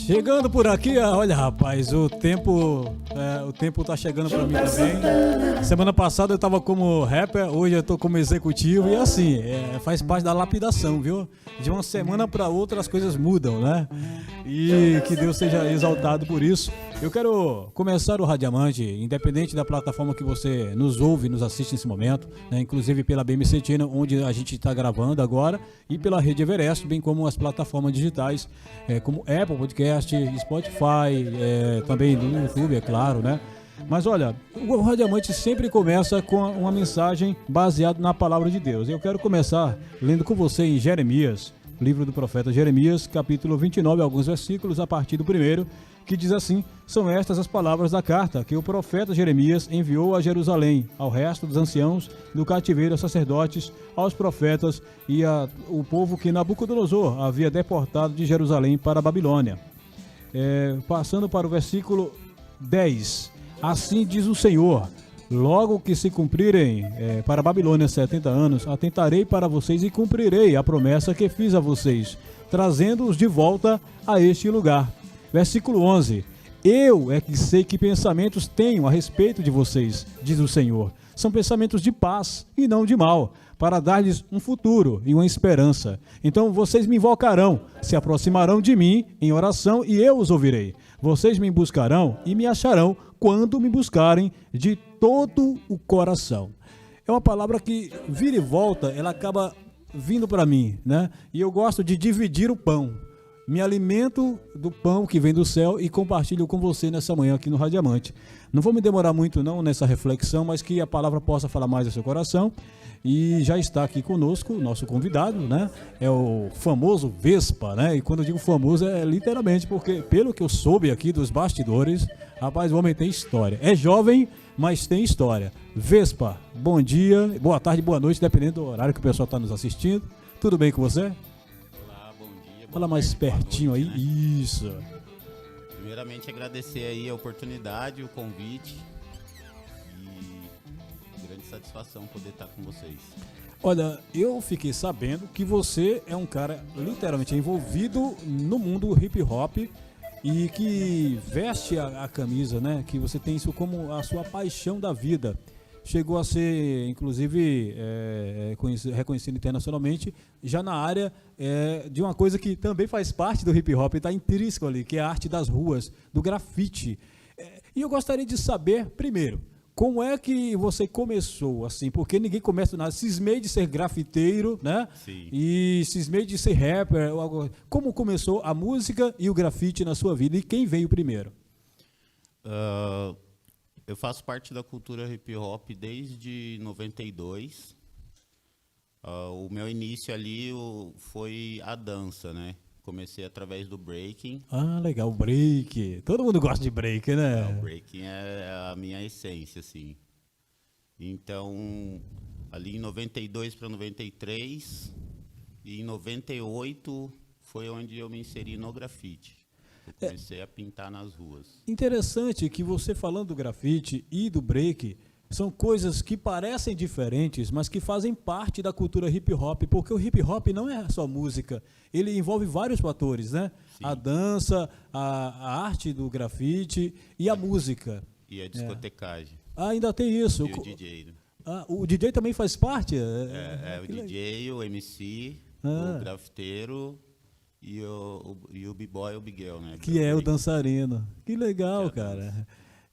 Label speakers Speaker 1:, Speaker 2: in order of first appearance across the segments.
Speaker 1: Chegando por aqui, olha rapaz, o tempo tá chegando pra mim também. Semana passada eu tava como rapper, hoje eu tô como executivo e assim, faz parte da lapidação, viu? De uma semana pra outra as coisas mudam, né? E que Deus seja exaltado por isso. Eu quero começar o Radiamante, independente da plataforma que você nos ouve, nos assiste nesse momento, né? Inclusive pela BMC Channel, onde a gente está gravando agora, e pela Rede Everest, bem como as plataformas digitais, como Apple Podcast, Spotify, também no YouTube, é claro, né? Mas olha, o Radiamante sempre começa com uma mensagem baseada na palavra de Deus. Eu quero começar lendo com você em Jeremias, livro do profeta Jeremias, capítulo 29, alguns versículos a partir do primeiro, que diz assim: são estas as palavras da carta que o profeta Jeremias enviou a Jerusalém, ao resto dos anciãos do cativeiro, aos sacerdotes, aos profetas e ao povo que Nabucodonosor havia deportado de Jerusalém para a Babilônia. Passando para o versículo 10, assim diz o Senhor: logo que se cumprirem para a Babilônia 70 anos, atentarei para vocês e cumprirei a promessa que fiz a vocês, trazendo-os de volta a este lugar. Versículo 11: eu é que sei que pensamentos tenho a respeito de vocês, diz o Senhor. São pensamentos de paz e não de mal, para dar-lhes um futuro e uma esperança. Então vocês me invocarão, se aproximarão de mim em oração e eu os ouvirei. Vocês me buscarão e me acharão quando me buscarem de todo o coração. É uma palavra que vira e volta, ela acaba vindo para mim, né? E eu gosto de dividir o pão. Me alimento do pão que vem do céu e compartilho com você nessa manhã aqui no Radiamante. Não vou me demorar muito não nessa reflexão, mas que a palavra possa falar mais ao seu coração. E já está aqui conosco o nosso convidado, né? É o famoso Vespa, né? E quando eu digo famoso é literalmente porque, pelo que eu soube aqui dos bastidores, rapaz, o homem tem história. É jovem, mas tem história. Vespa, bom dia, boa tarde, boa noite, dependendo do horário que o pessoal está nos assistindo. Tudo bem com você? Fala mais pertinho aí, né? Isso.
Speaker 2: Primeiramente agradecer aí a oportunidade, o convite e grande satisfação poder estar com vocês.
Speaker 1: Olha, eu fiquei sabendo que você é um cara literalmente envolvido no mundo hip hop e que veste a camisa, né? Que você tem isso como a sua paixão da vida. Chegou a ser, inclusive, reconhecido internacionalmente, já na área de uma coisa que também faz parte do hip hop, está intrínseco ali, que é a arte das ruas, do grafite. E eu gostaria de saber, primeiro, como é que você começou, assim, porque ninguém começa nada, cismei de ser grafiteiro, né?
Speaker 2: Sim.
Speaker 1: E cismei de ser rapper. Como começou a música e o grafite na sua vida e quem veio primeiro?
Speaker 2: Eu faço parte da cultura hip hop desde 92. O meu início ali foi a dança, né? Comecei através do breaking.
Speaker 1: Ah, legal, break. Todo mundo gosta de break, né?
Speaker 2: O breaking é a minha essência, assim. Então, ali em 92 para 93 e em 98 foi onde eu me inseri no grafite. Eu comecei a pintar nas ruas.
Speaker 1: Interessante que você falando do grafite e do break são coisas que parecem diferentes, mas que fazem parte da cultura hip hop, porque o hip hop não é só música, ele envolve vários fatores, né? Sim. A dança, a arte do grafite e a música.
Speaker 2: E a discotecagem.
Speaker 1: Ainda tem isso.
Speaker 2: E o DJ.
Speaker 1: O DJ também faz parte?
Speaker 2: O DJ, o MC, o grafiteiro e o b-boy, o Biguel, né?
Speaker 1: Que é o dançarino. Que legal, cara.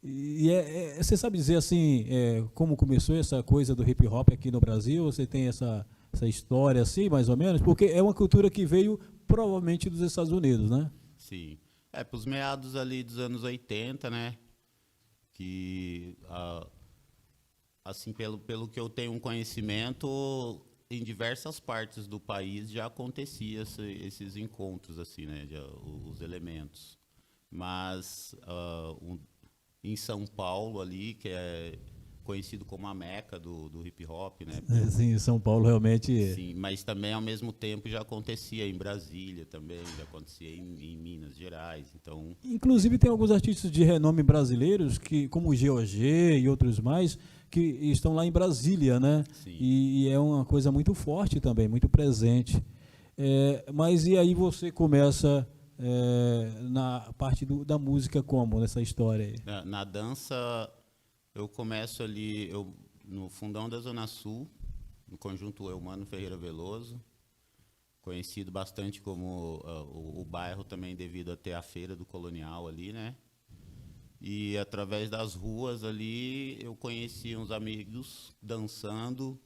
Speaker 1: E você sabe dizer assim, como começou essa coisa do hip hop aqui no Brasil? Você tem essa história assim, mais ou menos? Porque é uma cultura que veio provavelmente dos Estados Unidos, né?
Speaker 2: Sim. Para os meados ali dos anos 80, né? Que, assim, pelo que eu tenho um conhecimento, em diversas partes do país já acontecia esses encontros, assim, né? Os elementos. Mas em São Paulo ali, que é conhecido como a Meca do hip hop, né?
Speaker 1: Sim, São Paulo realmente...
Speaker 2: Sim, mas também ao mesmo tempo já acontecia em Brasília também, já acontecia em Minas Gerais, então...
Speaker 1: Inclusive tem alguns artistas de renome brasileiros, que, como o GOG e outros mais, que estão lá em Brasília, né?
Speaker 2: Sim.
Speaker 1: E é uma coisa muito forte também, muito presente. Mas e aí você começa na parte da música como, nessa história aí?
Speaker 2: Na dança, eu começo ali no fundão da Zona Sul, no conjunto Eumano Ferreira Veloso, conhecido bastante como o bairro também devido a ter a feira do Colonial ali, né? E através das ruas ali eu conheci uns amigos dançando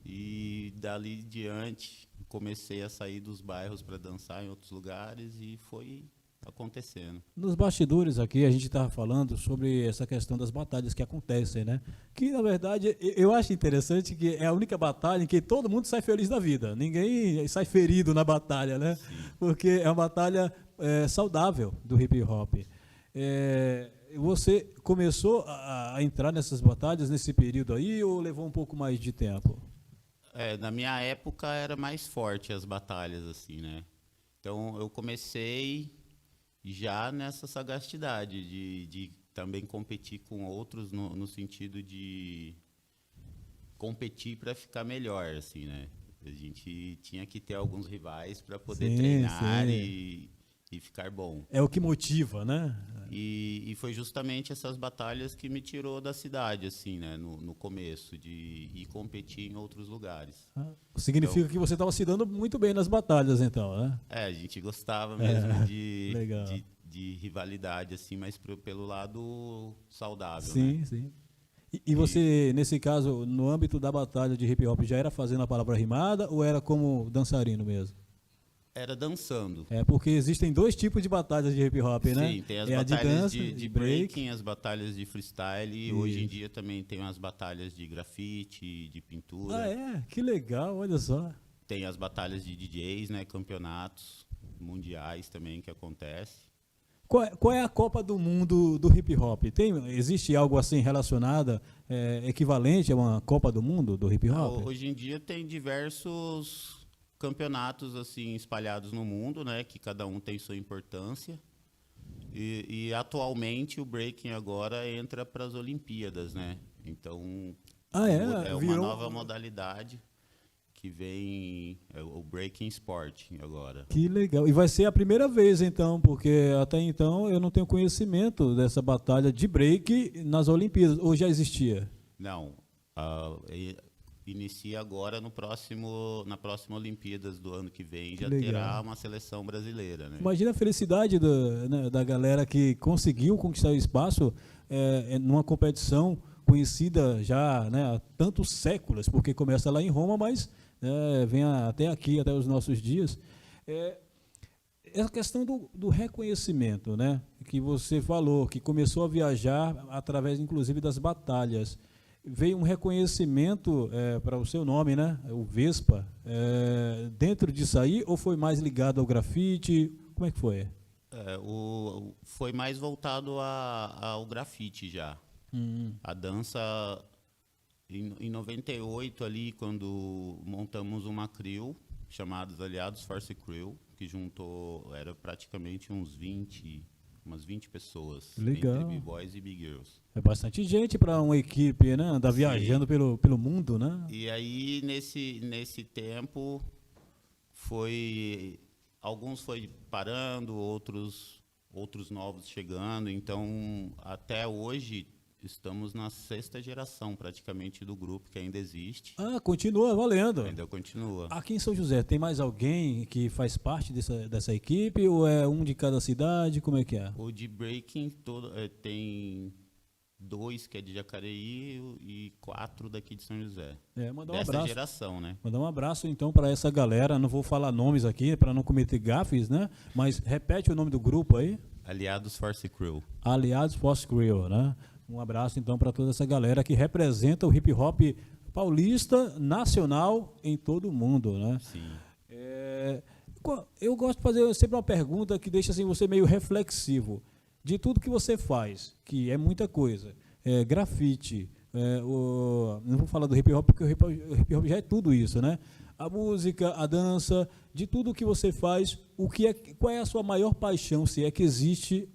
Speaker 2: e dali em diante comecei a sair dos bairros para dançar em outros lugares e foi acontecendo.
Speaker 1: Nos bastidores aqui a gente estava falando sobre essa questão das batalhas que acontecem, né? Que na verdade eu acho interessante que é a única batalha em que todo mundo sai feliz da vida. Ninguém sai ferido na batalha, né?
Speaker 2: Sim.
Speaker 1: Porque é uma batalha saudável do hip hop. Você começou a entrar nessas batalhas nesse período aí ou levou um pouco mais de tempo?
Speaker 2: Na minha época era mais forte as batalhas, assim, né? Então eu comecei já nessa sagacidade de também competir com outros no sentido de competir para ficar melhor, assim, né? A gente tinha que ter alguns rivais para poder treinar e ficar bom.
Speaker 1: É o que motiva, né?
Speaker 2: E foi justamente essas batalhas que me tirou da cidade, assim, né? No começo, de ir competir em outros lugares.
Speaker 1: Significa
Speaker 2: então,
Speaker 1: que você estava se dando muito bem nas batalhas, então, né?
Speaker 2: A gente gostava mesmo de rivalidade, assim, mas pelo lado saudável,
Speaker 1: sim,
Speaker 2: né?
Speaker 1: Sim. E você, nesse caso, no âmbito da batalha de hip hop, já era fazendo a palavra rimada ou era como dançarino mesmo?
Speaker 2: Era dançando.
Speaker 1: Porque existem dois tipos de batalhas de hip hop, né?
Speaker 2: Sim, tem as batalhas
Speaker 1: de
Speaker 2: de breaking, as batalhas de freestyle, e hoje em dia também tem as batalhas de grafite, de pintura.
Speaker 1: Que legal, olha só.
Speaker 2: Tem as batalhas de DJs, né? Campeonatos mundiais também que acontece.
Speaker 1: Qual é a Copa do Mundo do hip hop? Existe algo assim relacionado, equivalente a uma Copa do Mundo do hip hop?
Speaker 2: Hoje em dia tem diversos campeonatos assim espalhados no mundo, né, que cada um tem sua importância. E atualmente o breaking agora entra para as Olimpíadas, né? Então é uma nova modalidade que vem, o breaking sport agora.
Speaker 1: Que legal. E vai ser a primeira vez então, porque até então eu não tenho conhecimento dessa batalha de break nas Olimpíadas, ou já existia?
Speaker 2: Não. Inicia agora na próxima Olimpíadas do ano que vem, já terá uma seleção brasileira, né?
Speaker 1: Imagina a felicidade da galera que conseguiu conquistar o espaço numa competição conhecida já, né, há tantos séculos, porque começa lá em Roma, mas vem até aqui, até os nossos dias. Essa questão do reconhecimento, né, que você falou, que começou a viajar através, inclusive, das batalhas. Veio um reconhecimento para o seu nome, né? O Vespa, dentro disso aí, ou foi mais ligado ao grafite? Como é que foi?
Speaker 2: Foi mais voltado ao grafite já. A dança, em 98 ali, quando montamos uma crew, chamados Aliados Force Crew, que juntou, era praticamente umas 20 pessoas.
Speaker 1: Legal.
Speaker 2: Entre B-Boys e B-Girls.
Speaker 1: É bastante gente para uma equipe, né? Andar viajando pelo mundo, né?
Speaker 2: E aí, nesse tempo, alguns foi parando, outros novos chegando. Então, até hoje, estamos na 6ª geração, praticamente, do grupo, que ainda existe.
Speaker 1: Continua valendo.
Speaker 2: Ainda continua.
Speaker 1: Aqui em São José, tem mais alguém que faz parte dessa equipe, ou é um de cada cidade? Como é que é?
Speaker 2: O de breaking tem 2 que é de Jacareí e 4 daqui de São José.
Speaker 1: Mandar um
Speaker 2: dessa
Speaker 1: abraço.
Speaker 2: Geração, né?
Speaker 1: Mandar um abraço, então, para essa galera. Não vou falar nomes aqui, para não cometer gafes, né? Mas repete o nome do grupo aí.
Speaker 2: Aliados Force Crew.
Speaker 1: Aliados Force Crew, né? Um abraço, então, para toda essa galera que representa o hip hop paulista, nacional, em todo o mundo, né?
Speaker 2: Sim.
Speaker 1: Eu gosto de fazer sempre uma pergunta que deixa assim, você meio reflexivo. De tudo que você faz, que é muita coisa, grafite, não vou falar do hip hop, porque o hip hop já é tudo isso, né? A música, a dança, de tudo que você faz, qual é a sua maior paixão, se é que existe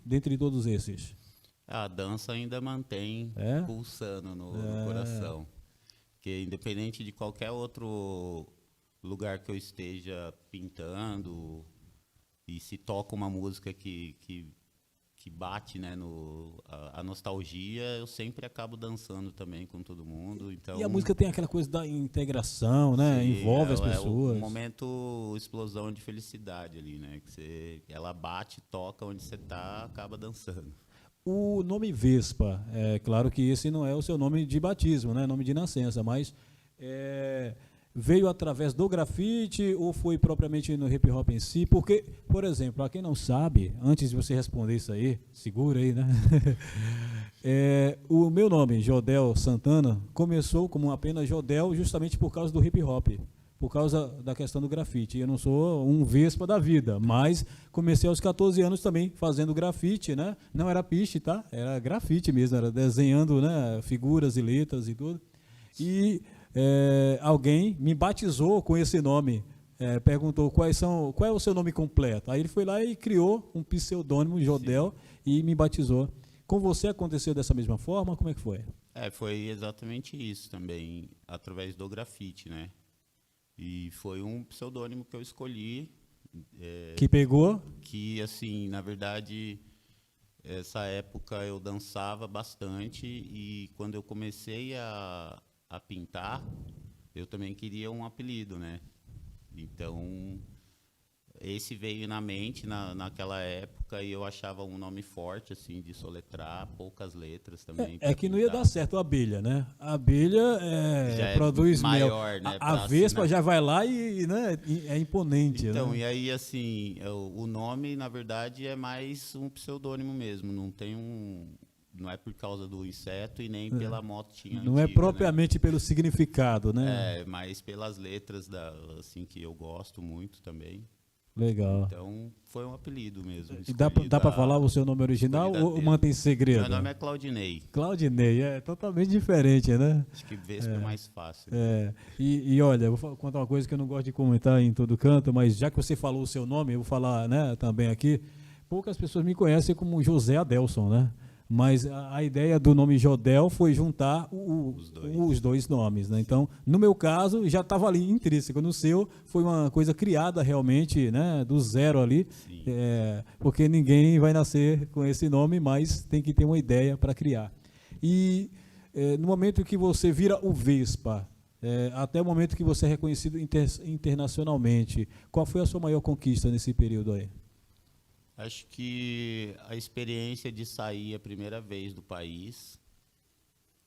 Speaker 1: dentre todos esses?
Speaker 2: A dança ainda mantém pulsando no coração. Porque independente de qualquer outro lugar que eu esteja pintando, e se toca uma música que bate, né, a nostalgia, eu sempre acabo dançando também com todo mundo. Então,
Speaker 1: e a música tem aquela coisa da integração, né?
Speaker 2: Sim,
Speaker 1: envolve as pessoas.
Speaker 2: É um momento, explosão de felicidade ali, né? Ela bate, toca onde você tá, acaba dançando.
Speaker 1: O nome Vespa, é claro que esse não é o seu nome de batismo, né? Nome de nascença, mas veio através do grafite ou foi propriamente no hip hop em si? Porque, por exemplo, para quem não sabe, antes de você responder isso aí, segura aí, né? O meu nome, Jodel Santana, começou como apenas Jodel justamente por causa do hip hop, por causa da questão do grafite. Eu não sou um Vespa da vida, mas comecei aos 14 anos também fazendo grafite, né? Não era piche, tá? Era grafite mesmo, era desenhando, né, figuras e letras e tudo. E alguém me batizou com esse nome, perguntou qual é o seu nome completo. Aí ele foi lá e criou um pseudônimo, Jodel, e me batizou. Com você aconteceu dessa mesma forma? Como é que foi?
Speaker 2: Foi exatamente isso também, através do grafite, né? E foi um pseudônimo que eu escolhi.
Speaker 1: Que pegou?
Speaker 2: Que, assim, na verdade, essa época eu dançava bastante e quando eu comecei a pintar, eu também queria um apelido, né? Então, esse veio na mente naquela época e eu achava um nome forte, assim, de soletrar, poucas letras também.
Speaker 1: Que não ia dar certo a abelha, né? A abelha produz
Speaker 2: maior,
Speaker 1: mel.
Speaker 2: Né?
Speaker 1: A Vespa já vai lá e né, é imponente.
Speaker 2: Então,
Speaker 1: né?
Speaker 2: E aí, assim, o nome, na verdade, é mais um pseudônimo mesmo, não é por causa do inseto e nem pela motinha
Speaker 1: Não
Speaker 2: antiga,
Speaker 1: é propriamente, né, pelo significado, né?
Speaker 2: Mas pelas letras assim, que eu gosto muito também.
Speaker 1: Legal.
Speaker 2: Então, foi um apelido mesmo.
Speaker 1: E dá para falar o seu nome original ou mantém segredo?
Speaker 2: Meu nome é Claudinei.
Speaker 1: Claudinei, é totalmente diferente, né?
Speaker 2: Acho que Vespa é mais fácil.
Speaker 1: E olha, eu vou contar uma coisa que eu não gosto de comentar em todo canto, mas já que você falou o seu nome, eu vou falar, né, também aqui. Poucas pessoas me conhecem como José Adelson, né? Mas a ideia do nome Jodel foi juntar os dois nomes, né? Então, no meu caso, já estava ali intrínseco. No seu, foi uma coisa criada realmente, né, do zero ali, porque ninguém vai nascer com esse nome, mas tem que ter uma ideia para criar. E no momento que você vira o Vespa, até o momento que você é reconhecido internacionalmente, qual foi a sua maior conquista nesse período aí?
Speaker 2: Acho que a experiência de sair a primeira vez do país.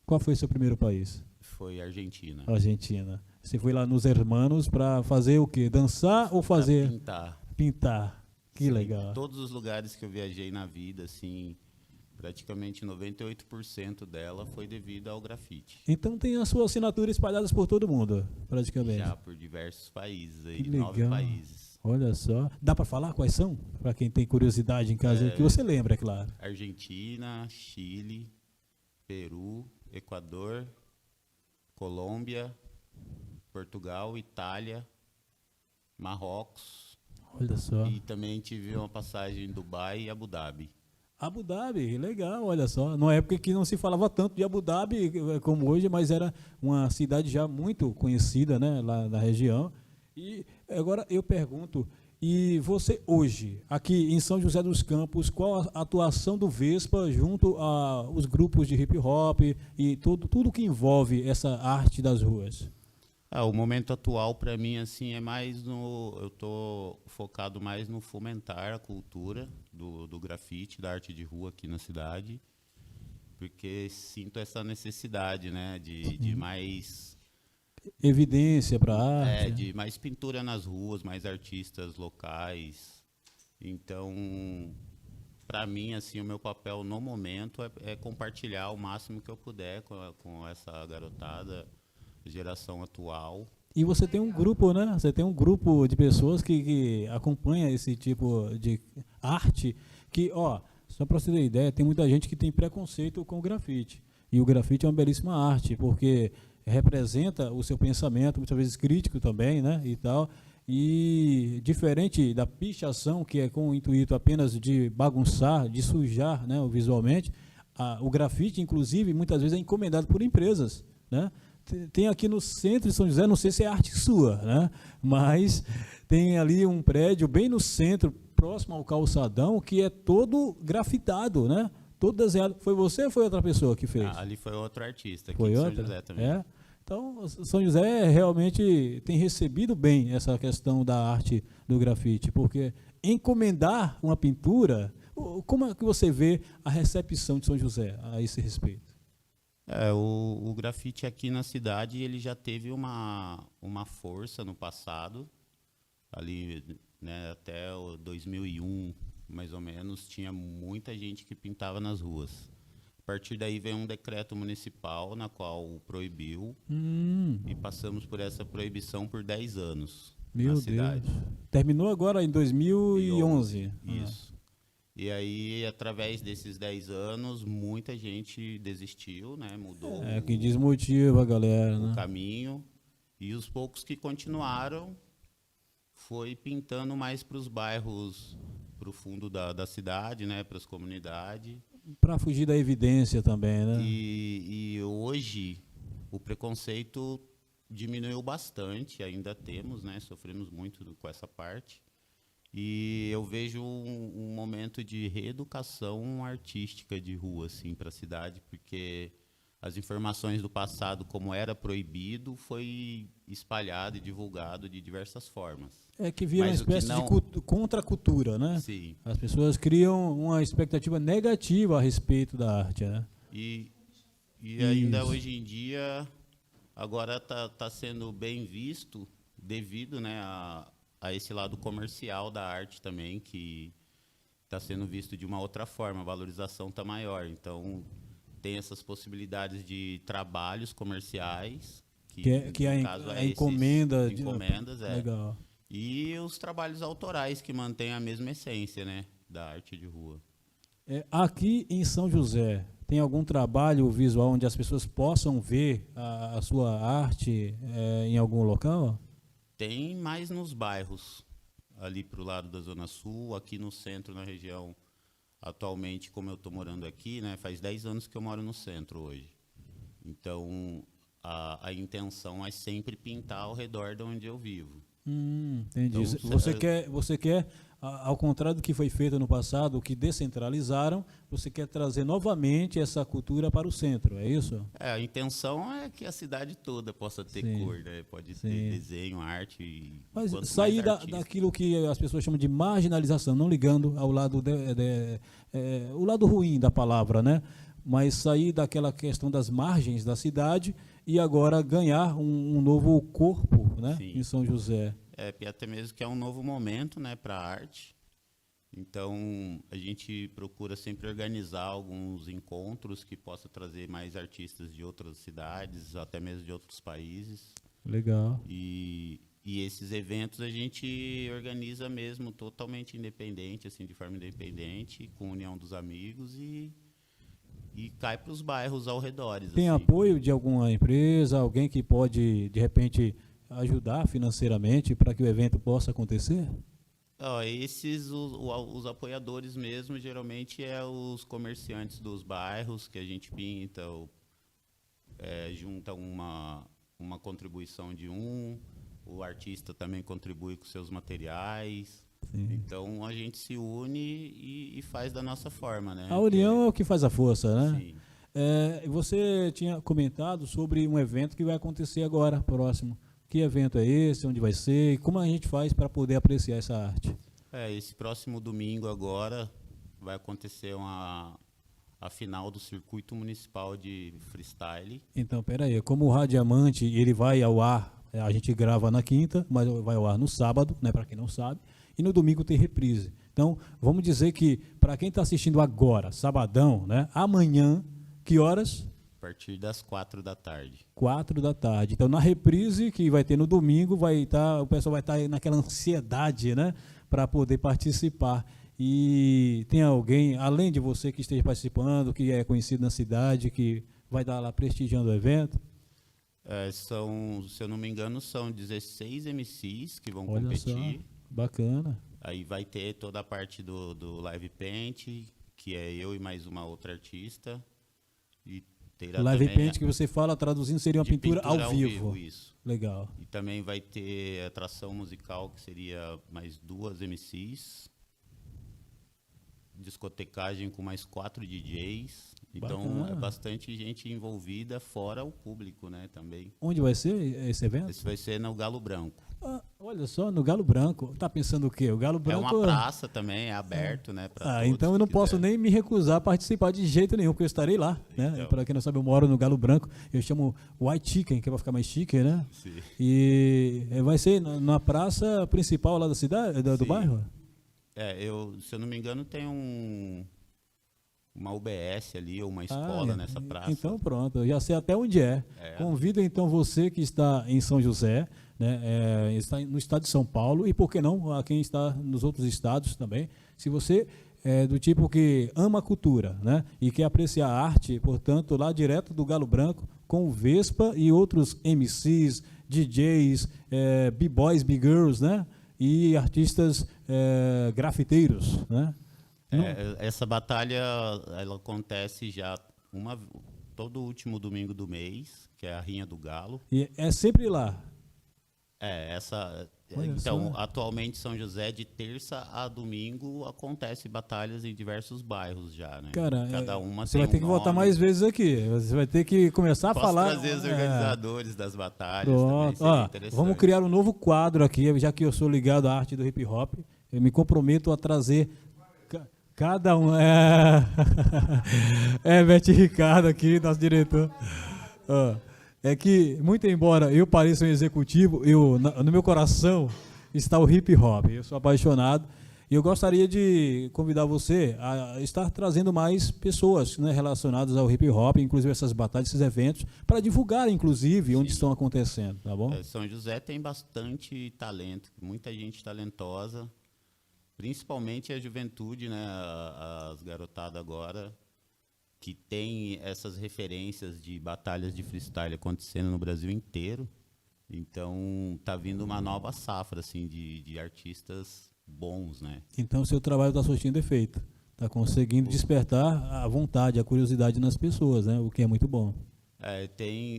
Speaker 1: Qual foi o seu primeiro país?
Speaker 2: Foi a Argentina.
Speaker 1: Argentina. Você foi lá nos Hermanos para fazer o quê? Dançar ou fazer?
Speaker 2: Pintar.
Speaker 1: Pintar. Que
Speaker 2: Sim,
Speaker 1: legal.
Speaker 2: Todos os lugares que eu viajei na vida, assim, praticamente 98% dela foi devido ao grafite.
Speaker 1: Então tem a sua assinatura espalhadas por todo mundo, praticamente.
Speaker 2: Já por diversos países, aí,
Speaker 1: que legal.
Speaker 2: 9 países.
Speaker 1: Olha só. Dá para falar quais são? Para quem tem curiosidade em casa, que você lembra, é claro.
Speaker 2: Argentina, Chile, Peru, Equador, Colômbia, Portugal, Itália, Marrocos.
Speaker 1: Olha só.
Speaker 2: E também tive uma passagem em Dubai e Abu Dhabi.
Speaker 1: Abu Dhabi, legal, olha só. Numa época que não se falava tanto de Abu Dhabi como hoje, mas era uma cidade já muito conhecida, né, lá na região. E agora eu pergunto, e você hoje, aqui em São José dos Campos, qual a atuação do Vespa junto aos grupos de hip hop e tudo que envolve essa arte das ruas?
Speaker 2: O momento atual para mim assim é mais eu tô focado mais no fomentar a cultura do grafite, da arte de rua aqui na cidade, porque sinto essa necessidade, né, de mais
Speaker 1: evidência para a arte.
Speaker 2: De mais pintura nas ruas, mais artistas locais. Então, para mim, assim, o meu papel no momento é compartilhar o máximo que eu puder com essa garotada, geração atual.
Speaker 1: E você tem um grupo, né? Você tem um grupo de pessoas que acompanha esse tipo de arte que, só para você ter ideia, tem muita gente que tem preconceito com o grafite. E o grafite é uma belíssima arte, porque representa o seu pensamento, muitas vezes crítico também, né, e tal. E diferente da pichação, que é com o intuito apenas de bagunçar, de sujar, né, visualmente, o grafite, inclusive, muitas vezes é encomendado por empresas, né? Tem aqui no centro de São José, não sei se é arte sua, né? Mas tem ali um prédio bem no centro, próximo ao calçadão, que é todo grafitado, né? Todo desenhado. Foi você ou foi outra pessoa que fez?
Speaker 2: Ali foi outro artista, aqui
Speaker 1: Foi
Speaker 2: em São
Speaker 1: outra?
Speaker 2: José também.
Speaker 1: É? Então, São José realmente tem recebido bem essa questão da arte do grafite, porque encomendar uma pintura, como é que você vê a recepção de São José a esse respeito?
Speaker 2: O grafite aqui na cidade ele já teve uma força no passado, ali, né, até o 2001, mais ou menos, tinha muita gente que pintava nas ruas. A partir daí veio um decreto municipal na qual proibiu e passamos por essa proibição por 10 anos
Speaker 1: Meu
Speaker 2: na cidade.
Speaker 1: Deus. Terminou agora em 2011.
Speaker 2: Isso. E aí, através desses 10 anos, muita gente desistiu, né? Mudou
Speaker 1: Que desmotiva a galera,
Speaker 2: o
Speaker 1: né?
Speaker 2: caminho. E os poucos que continuaram foi pintando mais para os bairros, para o fundo da cidade, né? Para as comunidades.
Speaker 1: Para fugir da evidência também, né?
Speaker 2: E hoje o preconceito diminuiu bastante, ainda temos, né? Sofremos muito com essa parte. E eu vejo um momento de reeducação artística de rua, assim, para a cidade, porque as informações do passado, como era proibido, foi espalhado e divulgado de diversas formas.
Speaker 1: É que vira uma espécie de contracultura, né?
Speaker 2: Sim.
Speaker 1: As pessoas criam uma expectativa negativa a respeito da arte, né?
Speaker 2: E ainda hoje em dia, agora tá sendo bem visto devido, né, a esse lado comercial da arte também, que está sendo visto de uma outra forma, a valorização está maior. Então, tem essas possibilidades de trabalhos comerciais,
Speaker 1: que é a encomenda.
Speaker 2: Encomendas,
Speaker 1: Legal.
Speaker 2: E os trabalhos autorais, que mantêm a mesma essência, né, da arte de rua.
Speaker 1: Aqui em São José, tem algum trabalho visual onde as pessoas possam ver a sua arte em algum local?
Speaker 2: Tem mais nos bairros, ali para o lado da Zona Sul, aqui no centro, na região. Atualmente, como eu estou morando aqui, né, faz 10 anos que eu moro no centro hoje. Então, a intenção é sempre pintar ao redor de onde eu vivo.
Speaker 1: Entendi.
Speaker 2: Então,
Speaker 1: você quer, ao contrário do que foi feito no passado, que descentralizaram, você quer trazer novamente essa cultura para o centro, é isso?
Speaker 2: A intenção é que a cidade toda possa ter cor, né? Pode ter desenho, arte.
Speaker 1: Mas sair daquilo que as pessoas chamam de marginalização, não ligando ao lado o lado ruim da palavra, né? Mas sair daquela questão das margens da cidade e agora ganhar um novo corpo, né, em São José.
Speaker 2: Até mesmo que é um novo momento, né, para a arte. Então, a gente procura sempre organizar alguns encontros que possa trazer mais artistas de outras cidades, até mesmo de outros países.
Speaker 1: Legal.
Speaker 2: E esses eventos a gente organiza mesmo totalmente independente, assim, de forma independente, com a união dos amigos e cai para os bairros ao redor.
Speaker 1: Tem
Speaker 2: assim.
Speaker 1: apoio de alguma empresa, alguém que pode, de repente, ajudar financeiramente para que o evento possa acontecer?
Speaker 2: Os apoiadores mesmo, geralmente os comerciantes dos bairros que a gente pinta, junta uma contribuição de o artista também contribui com seus materiais. Sim. Então a gente se une e faz da nossa forma, né?
Speaker 1: A união é o que faz a força, né?
Speaker 2: Sim.
Speaker 1: Você tinha comentado sobre um evento que vai acontecer agora, próximo. Que evento é esse? Onde vai ser? E como a gente faz para poder apreciar essa arte?
Speaker 2: Esse próximo domingo agora vai acontecer a final do Circuito Municipal de Freestyle.
Speaker 1: Então, peraí, como o Radiamante, ele vai ao ar, a gente grava na quinta, mas vai ao ar no sábado, né, para quem não sabe, e no domingo tem reprise. Então, vamos dizer que, para quem está assistindo agora, sabadão, né, amanhã, que horas?
Speaker 2: A partir das 4 da tarde.
Speaker 1: 4 da tarde. Então, na reprise, que vai ter no domingo, o pessoal vai estar naquela ansiedade, né, para poder participar. E tem alguém, além de você que esteja participando, que é conhecido na cidade, que vai estar lá prestigiando o evento?
Speaker 2: Se eu não me engano, são 16 MCs que vão
Speaker 1: Olha
Speaker 2: competir.
Speaker 1: só, bacana.
Speaker 2: Aí vai ter toda a parte do Live Paint, que é eu e mais uma outra artista. E terá
Speaker 1: Live
Speaker 2: também
Speaker 1: Paint que você fala, traduzindo, seria uma
Speaker 2: de
Speaker 1: pintura ao vivo.
Speaker 2: Isso.
Speaker 1: Legal.
Speaker 2: E também vai ter atração musical, que seria mais 2 MCs. Discotecagem com mais 4 DJs. Então,
Speaker 1: Bacana.
Speaker 2: é bastante gente envolvida, fora o público, né, também.
Speaker 1: Onde vai ser esse evento?
Speaker 2: Esse vai ser no Galo Branco.
Speaker 1: Ah, olha só, no Galo Branco. Tá pensando o quê? O Galo
Speaker 2: É
Speaker 1: Branco...
Speaker 2: uma praça também, é aberto, né, para todos
Speaker 1: então eu
Speaker 2: que
Speaker 1: não posso
Speaker 2: quiser.
Speaker 1: nem me recusar a participar de jeito nenhum, porque eu estarei lá, né?
Speaker 2: Então.
Speaker 1: Para quem não sabe, eu moro no Galo Branco. Eu chamo White Chicken, que é para ficar mais chique, né?
Speaker 2: Sim.
Speaker 1: E vai ser na praça principal lá da cidade, do
Speaker 2: Sim.
Speaker 1: bairro?
Speaker 2: Se eu não me engano, tem uma UBS ali, ou uma escola nessa praça.
Speaker 1: Então pronto, eu já sei até onde é. Convido então você que está em São José, né, está no estado de São Paulo, e por que não a quem está nos outros estados também. Se você é do tipo que ama a cultura, né, e quer apreciar a arte, portanto, lá direto do Galo Branco, com o Vespa e outros MCs, DJs, B-boys, B-girls, né, e artistas grafiteiros, né?
Speaker 2: Essa batalha ela acontece já todo último domingo do mês, que é a Rinha do Galo.
Speaker 1: E é sempre lá. Olha
Speaker 2: Então,
Speaker 1: só.
Speaker 2: atualmente São José, de terça a domingo, acontece batalhas em diversos bairros já, né?
Speaker 1: Cara,
Speaker 2: Cada uma
Speaker 1: você
Speaker 2: tem
Speaker 1: vai ter
Speaker 2: um
Speaker 1: que voltar
Speaker 2: nome.
Speaker 1: mais vezes aqui. Você vai ter que começar a
Speaker 2: Posso
Speaker 1: falar.
Speaker 2: trazer os organizadores das batalhas
Speaker 1: Pronto.
Speaker 2: também, seria
Speaker 1: Ó,
Speaker 2: interessante.
Speaker 1: vamos criar um novo quadro aqui, já que eu sou ligado à arte do hip hop. Eu me comprometo a trazer cada um. Bete Ricardo aqui, nosso diretor. Ó, é que, muito embora eu pareça um executivo, no meu coração está o hip hop. Eu sou apaixonado e eu gostaria de convidar você a estar trazendo mais pessoas, né, relacionadas ao hip hop, inclusive essas batalhas, esses eventos, para divulgar, inclusive, onde estão acontecendo, tá bom?
Speaker 2: São José tem bastante talento, muita gente talentosa, principalmente a juventude, né, as garotadas agora, que tem essas referências de batalhas de freestyle acontecendo no Brasil inteiro. Então, tá vindo uma nova safra assim, de artistas bons, né?
Speaker 1: Então, seu trabalho está surtindo efeito. Está conseguindo despertar a vontade, a curiosidade nas pessoas, né? O que é muito bom.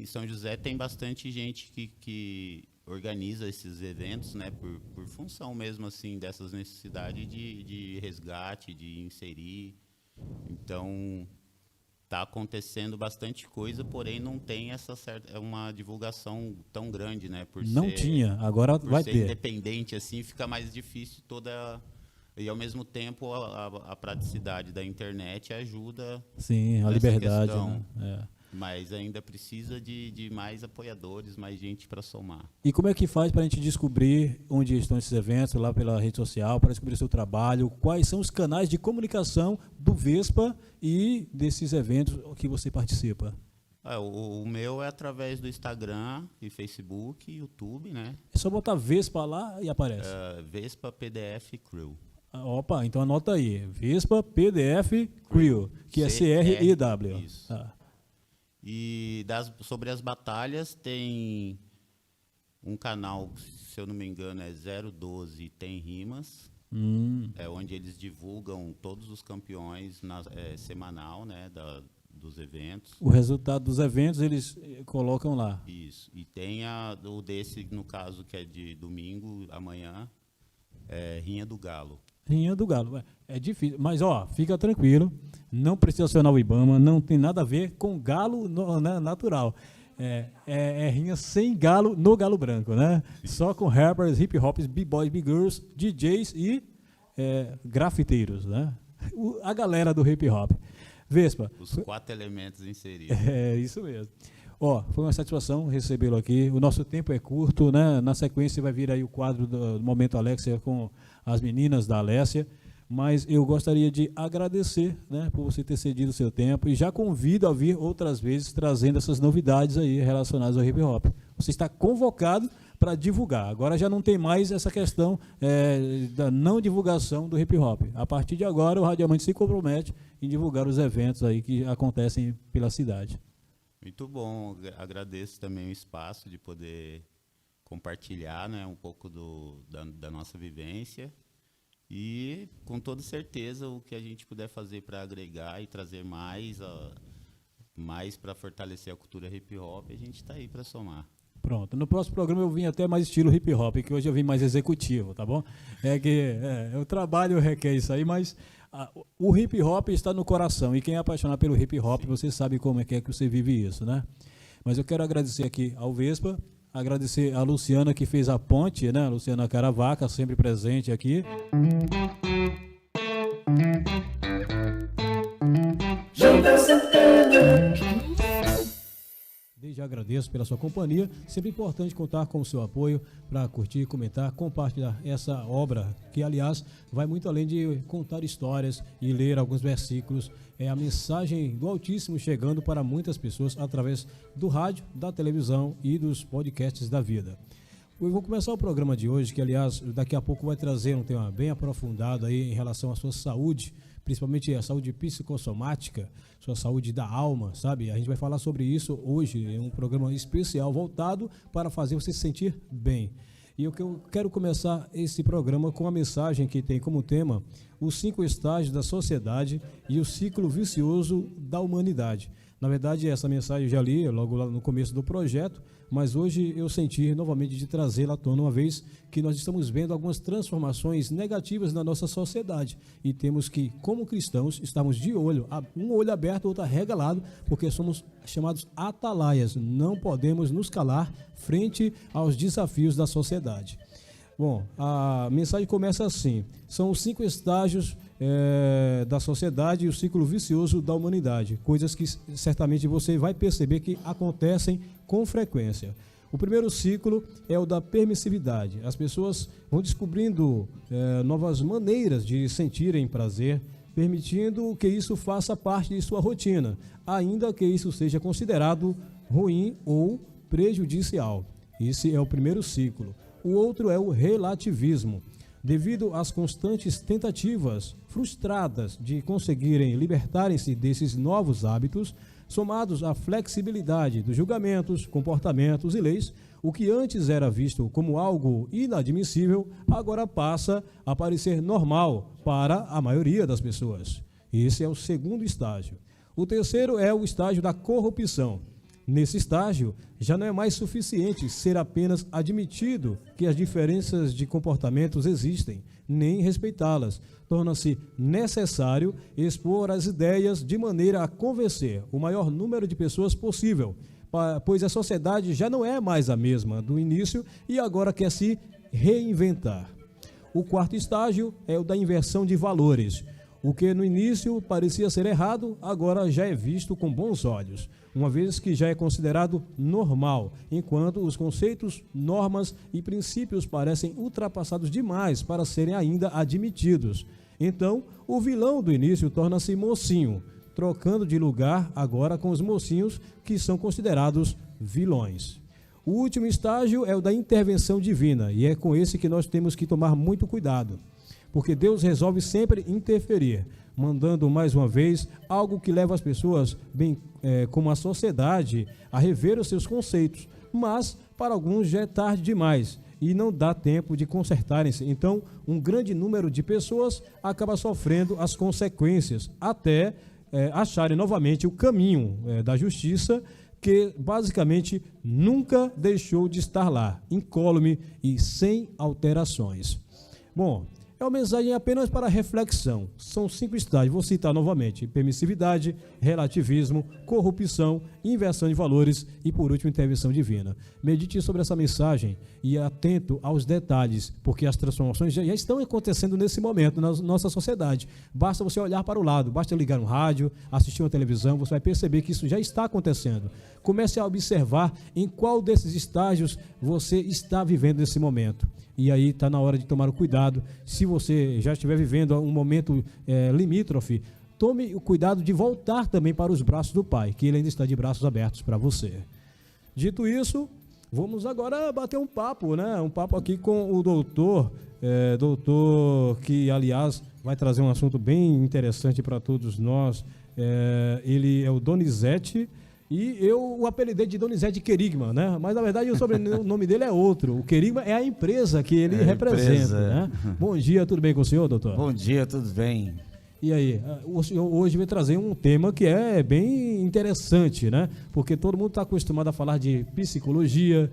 Speaker 2: São José tem bastante gente que organiza esses eventos, né? Por função mesmo, assim, dessas necessidades de resgate, de inserir. Então, está acontecendo bastante coisa, porém não tem uma divulgação tão grande, né?
Speaker 1: Não tinha, agora vai ter.
Speaker 2: Independente, assim, fica mais difícil e ao mesmo tempo a praticidade da internet ajuda.
Speaker 1: Sim, a liberdade, né?
Speaker 2: Mas ainda precisa de mais apoiadores, mais gente para somar.
Speaker 1: E como é que faz para a gente descobrir onde estão esses eventos, lá pela rede social, para descobrir o seu trabalho? Quais são os canais de comunicação do Vespa e desses eventos que você participa?
Speaker 2: O meu é através do Instagram e Facebook, YouTube, né?
Speaker 1: É só botar Vespa lá e aparece.
Speaker 2: Vespa PDF Crew.
Speaker 1: Opa, então anota aí. Vespa PDF Crew, que é CREW.
Speaker 2: Isso. E sobre as batalhas, tem um canal, se eu não me engano, é 012 Tem Rimas, onde eles divulgam todos os campeões semanal, né, dos eventos.
Speaker 1: O resultado dos eventos eles colocam lá.
Speaker 2: Isso. E tem o desse, no caso, que é de domingo, amanhã, Rinha do Galo.
Speaker 1: Rinha do Galo. É difícil, mas fica tranquilo, não precisa acionar o IBAMA, não tem nada a ver com galo natural. É rinha sem galo no Galo Branco, né? Sim. Só com rappers, hip hops, b-boys, b-girls, DJs e grafiteiros, né? A galera do hip hop. Vespa.
Speaker 2: Os 4 elementos inseridos.
Speaker 1: É isso mesmo. Foi uma satisfação recebê-lo aqui. O nosso tempo é curto, né? Na sequência vai vir aí o quadro do Momento Alexia com as meninas da Alessia, mas eu gostaria de agradecer, né, por você ter cedido o seu tempo e já convido a vir outras vezes trazendo essas novidades aí relacionadas ao hip hop. Você está convocado para divulgar. Agora já não tem mais essa questão da não divulgação do hip hop. A partir de agora o Radiamante se compromete em divulgar os eventos aí que acontecem pela cidade.
Speaker 2: Muito bom, agradeço também o espaço de poder compartilhar, né, um pouco da nossa vivência e, com toda certeza, o que a gente puder fazer para agregar e trazer mais para fortalecer a cultura hip-hop, a gente está aí para somar.
Speaker 1: Pronto, no próximo programa eu vim até mais estilo hip-hop, que hoje eu vim mais executivo, tá bom? O trabalho requer isso aí, mas o hip-hop está no coração, e quem é apaixonado pelo hip-hop, você sabe como é que você vive isso, né? Mas eu quero agradecer aqui ao Vespa, agradecer a Luciana que fez a ponte, né? Luciana Caravaca, sempre presente aqui. Desde já agradeço pela sua companhia, sempre importante contar com o seu apoio para curtir, comentar, compartilhar essa obra, que aliás vai muito além de contar histórias e ler alguns versículos, é a mensagem do Altíssimo chegando para muitas pessoas através do rádio, da televisão e dos podcasts da vida. Eu vou começar o programa de hoje, que aliás daqui a pouco vai trazer um tema bem aprofundado aí em relação à sua saúde, principalmente a saúde psicossomática, sua saúde da alma, sabe? A gente vai falar sobre isso hoje, em um programa especial voltado para fazer você se sentir bem. E eu quero começar esse programa com a mensagem que tem como tema os 5 estágios da sociedade e o ciclo vicioso da humanidade. Na verdade, essa mensagem eu já li logo lá no começo do projeto, mas hoje eu senti novamente de trazê-la à tona, uma vez que nós estamos vendo algumas transformações negativas na nossa sociedade e temos que, como cristãos, estarmos de olho, um olho aberto, outro arregalado, porque somos chamados atalaias, não podemos nos calar frente aos desafios da sociedade. Bom, a mensagem começa assim: são os 5 estágios da sociedade e o ciclo vicioso da humanidade, coisas que certamente você vai perceber que acontecem com frequência. O primeiro ciclo é o da permissividade. As pessoas vão descobrindo novas maneiras de sentirem prazer, permitindo que isso faça parte de sua rotina, ainda que isso seja considerado ruim ou prejudicial. Esse é o primeiro ciclo. O outro é o relativismo. Devido às constantes tentativas frustradas de conseguirem libertarem-se desses novos hábitos, somados à flexibilidade dos julgamentos, comportamentos e leis, o que antes era visto como algo inadmissível, agora passa a parecer normal para a maioria das pessoas. Esse é o segundo estágio. O terceiro é o estágio da corrupção. Nesse estágio, já não é mais suficiente ser apenas admitido que as diferenças de comportamentos existem, nem respeitá-las. Torna-se necessário expor as ideias de maneira a convencer o maior número de pessoas possível, pois a sociedade já não é mais a mesma do início e agora quer se reinventar. O quarto estágio é o da inversão de valores. O que no início parecia ser errado, agora já é visto com bons olhos, uma vez que já é considerado normal, enquanto os conceitos, normas e princípios parecem ultrapassados demais para serem ainda admitidos. Então, o vilão do início torna-se mocinho, trocando de lugar agora com os mocinhos que são considerados vilões. O último estágio é o da intervenção divina, e é com esse que nós temos que tomar muito cuidado, porque Deus resolve sempre interferir, mandando mais uma vez algo que leva as pessoas, bem como a sociedade, a rever os seus conceitos, mas para alguns já é tarde demais e não dá tempo de consertarem-se. Então, um grande número de pessoas acaba sofrendo as consequências, até acharem novamente o caminho da justiça, que basicamente nunca deixou de estar lá, incólume e sem alterações. Bom, é uma mensagem apenas para reflexão. São 5 estágios, vou citar novamente: permissividade, relativismo, corrupção, inversão de valores e, por último, intervenção divina. Medite sobre essa mensagem e atento aos detalhes, porque as transformações já estão acontecendo nesse momento na nossa sociedade. Basta você olhar para o lado, basta ligar um rádio, assistir uma televisão, você vai perceber que isso já está acontecendo. Comece a observar em qual desses estágios você está vivendo nesse momento. E aí está na hora de tomar o cuidado. Se você já estiver vivendo um momento limítrofe, tome o cuidado de voltar também para os braços do Pai, que Ele ainda está de braços abertos para você. Dito isso, vamos agora bater um papo, né? Um papo aqui com o doutor que, aliás, vai trazer um assunto bem interessante para todos nós. Ele é o Donizete, E eu o apelidei de Donizete Querigma, né? Mas na verdade o sobrenome dele é outro. O Querigma é a empresa que ele representa, né? Bom dia, tudo bem com o senhor, doutor?
Speaker 3: Bom dia, tudo bem.
Speaker 1: E aí, o senhor hoje vai trazer um tema que é bem interessante, né? Porque todo mundo está acostumado a falar de psicologia,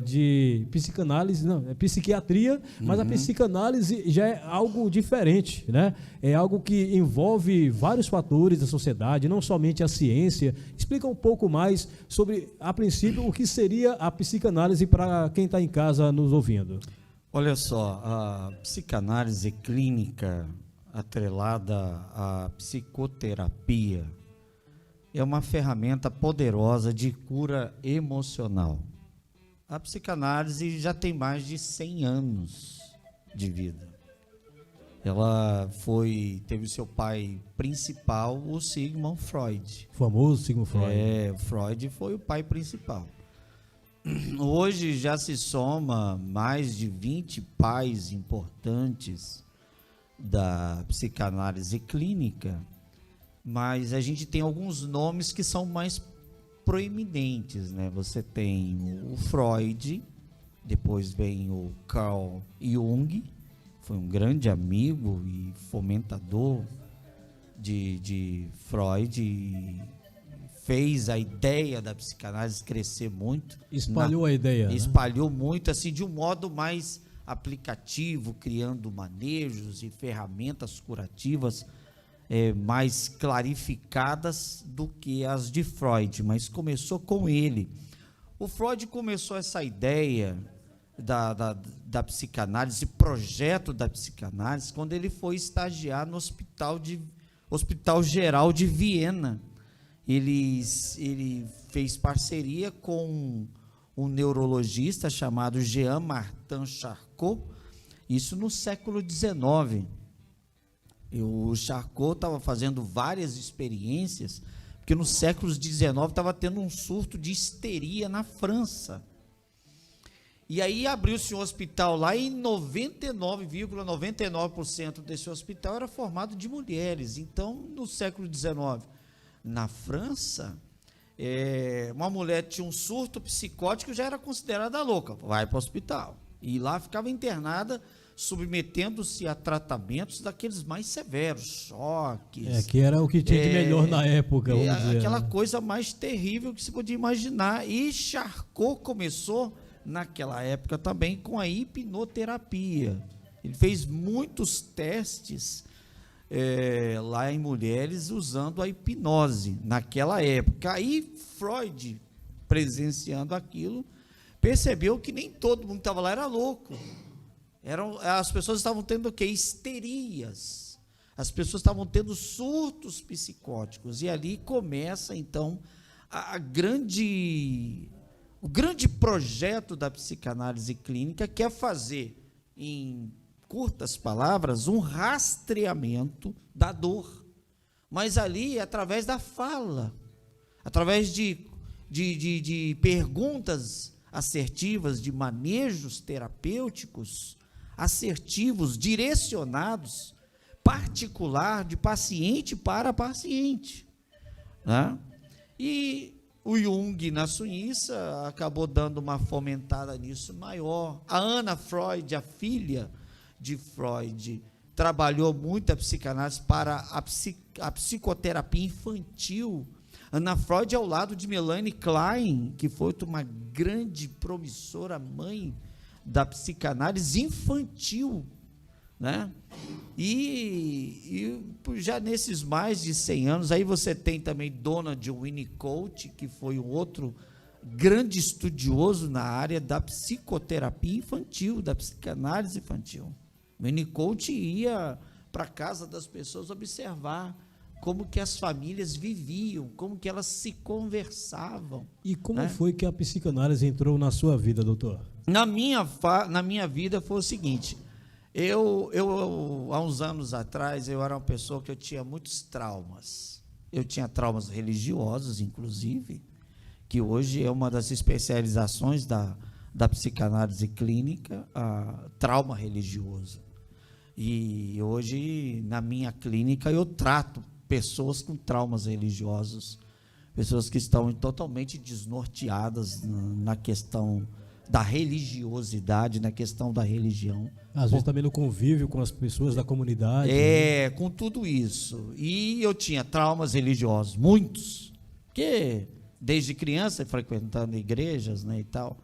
Speaker 1: de psicanálise, não, é psiquiatria, mas a psicanálise já é algo diferente, né? É algo que envolve vários fatores da sociedade, não somente a ciência. Explica um pouco mais sobre, a princípio, o que seria a psicanálise para quem está em casa nos ouvindo.
Speaker 3: Olha só, a psicanálise clínica atrelada à psicoterapia é uma ferramenta poderosa de cura emocional. A psicanálise já tem mais de 100 anos de vida. Ela teve seu pai principal, o Sigmund Freud.
Speaker 1: O famoso Sigmund Freud.
Speaker 3: Freud foi o pai principal. Hoje já se soma mais de 20 pais importantes da psicanálise clínica, mas a gente tem alguns nomes que são mais proeminentes, né? Você tem o Freud, depois vem o Carl Jung, foi um grande amigo e fomentador de Freud, e fez a ideia da psicanálise crescer muito.
Speaker 1: Espalhou a ideia.
Speaker 3: Espalhou muito, assim, de um modo mais aplicativo, criando manejos e ferramentas curativas mais clarificadas do que as de Freud, mas começou com ele. O Freud começou essa ideia da psicanálise, projeto da psicanálise, quando ele foi estagiar no Hospital Geral de Viena. Ele fez parceria com um neurologista chamado Jean-Martin Charcot, isso no século XIX. O Charcot estava fazendo várias experiências, porque no século XIX estava tendo um surto de histeria na França. E aí abriu-se um hospital lá e 99,99% desse hospital era formado de mulheres. Então, no século XIX, na França, uma mulher tinha um surto psicótico, já era considerada louca, vai para o hospital. E lá ficava internada, submetendo-se a tratamentos daqueles mais severos, choques.
Speaker 1: Que era o que tinha de melhor na época, vamos dizer.
Speaker 3: Aquela coisa mais terrível que se podia imaginar. E Charcot começou, naquela época também, com a hipnoterapia. Ele fez muitos testes lá em mulheres usando a hipnose naquela época. Aí Freud, presenciando aquilo, percebeu que nem todo mundo que estava lá era louco. As pessoas estavam tendo o quê? Histerias. As pessoas estavam tendo surtos psicóticos. E ali começa então o grande projeto da psicanálise clínica, que é fazer, em curtas palavras, um rastreamento da dor, mas ali através da fala, através de perguntas assertivas, de manejos terapêuticos assertivos, direcionados, particular, de paciente para paciente, né? E o Jung, na Suíça, acabou dando uma fomentada nisso maior. A Anna Freud, a filha de Freud, trabalhou muito a psicanálise para a psicoterapia infantil. Anna Freud ao lado de Melanie Klein, que foi uma grande promissora mãe da psicanálise infantil, né? E já nesses mais de 100 anos, aí você tem também Donald Winnicott, que foi um outro grande estudioso na área da psicoterapia infantil, da psicanálise infantil. Winnicott ia para a casa das pessoas observar como que as famílias viviam, como que elas se conversavam.
Speaker 1: E como foi que a psicanálise entrou na sua vida, doutor?
Speaker 3: Na minha vida foi o seguinte: eu há uns anos atrás, eu era uma pessoa que eu tinha muitos traumas. Eu tinha traumas religiosos, inclusive, que hoje é uma das especializações da psicanálise clínica, trauma religioso. E hoje, na minha clínica, eu trato pessoas com traumas religiosos pessoas que estão totalmente desnorteadas na questão da religiosidade, na questão da religião.
Speaker 1: Às vezes também no convívio com as pessoas da comunidade.
Speaker 3: Com tudo isso. E eu tinha traumas religiosos, muitos, porque desde criança, frequentando igrejas, né, e tal,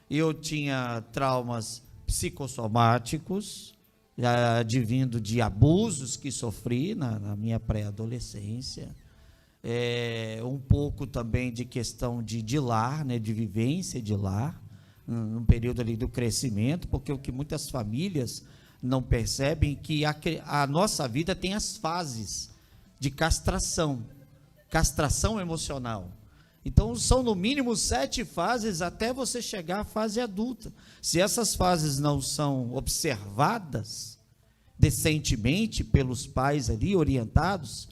Speaker 3: eu tinha traumas psicossomáticos, advindo de abusos que sofri na minha pré-adolescência, um pouco também de questão de lar, né, de vivência de lar, num período ali do crescimento, porque o que muitas famílias não percebem é que a nossa vida tem as fases de castração emocional. Então, são no mínimo 7 fases até você chegar à fase adulta. Se essas fases não são observadas decentemente pelos pais ali, orientados,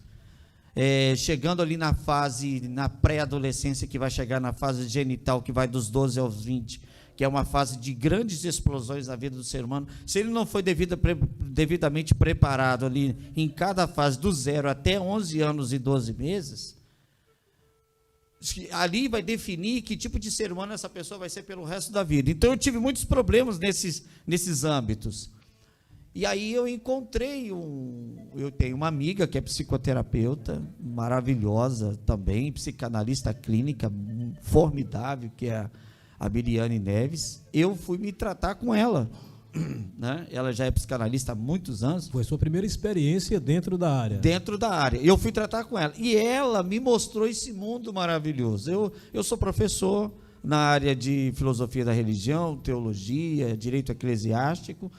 Speaker 3: chegando ali na pré-adolescência, que vai chegar na fase genital, que vai dos 12 aos 20, que é uma fase de grandes explosões na vida do ser humano, se ele não foi devidamente preparado ali em cada fase, do 0 até 11 anos e 12 meses, ali vai definir que tipo de ser humano essa pessoa vai ser pelo resto da vida. Então eu tive muitos problemas nesses âmbitos. E aí eu tenho uma amiga que é psicoterapeuta, maravilhosa também, psicanalista clínica, formidável, que é a Miriane Neves. Eu fui me tratar com ela, né? Ela já é psicanalista há muitos anos.
Speaker 1: Foi sua primeira experiência dentro da área.
Speaker 3: Dentro da área. Eu fui tratar com ela. E ela me mostrou esse mundo maravilhoso. Eu sou professor na área de filosofia da religião, teologia, direito eclesiástico.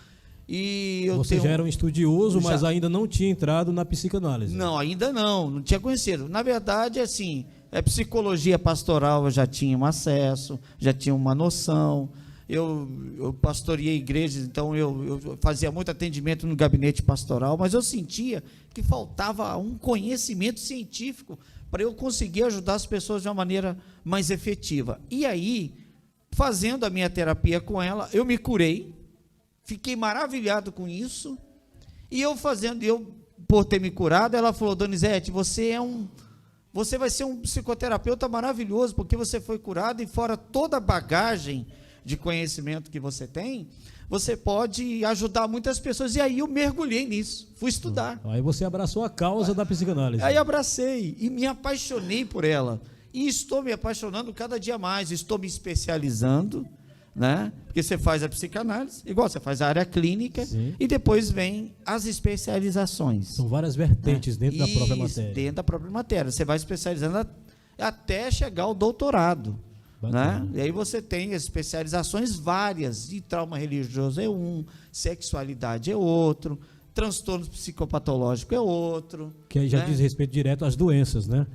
Speaker 3: E
Speaker 1: Você já era um estudioso, mas ainda não tinha entrado na psicanálise.
Speaker 3: Não, ainda não tinha conhecido. Na verdade, assim, psicologia pastoral eu já tinha um acesso, já tinha uma noção. Eu pastoreei igrejas, então eu fazia muito atendimento no gabinete pastoral, mas eu sentia que faltava um conhecimento científico para eu conseguir ajudar as pessoas de uma maneira mais efetiva. E aí, fazendo a minha terapia com ela, eu me curei, fiquei maravilhado com isso, e por ter me curado, ela falou: Donizete, você vai ser um psicoterapeuta maravilhoso, porque você foi curado, e fora toda a bagagem de conhecimento que você tem, você pode ajudar muitas pessoas. E aí eu mergulhei nisso, fui estudar.
Speaker 1: Aí você abraçou a causa da psicanálise.
Speaker 3: Aí abracei e me apaixonei por ela, e estou me apaixonando cada dia mais, estou me especializando, né? Porque você faz a psicanálise, igual você faz a área clínica. Sim. E depois vem as especializações.
Speaker 1: São várias vertentes dentro da própria matéria.
Speaker 3: Dentro da própria matéria. Você vai especializando até chegar ao doutorado. Né? E aí você tem as especializações várias, e trauma religioso é um, sexualidade é outro, transtorno psicopatológico é outro.
Speaker 1: Que aí já diz respeito direto às doenças, né?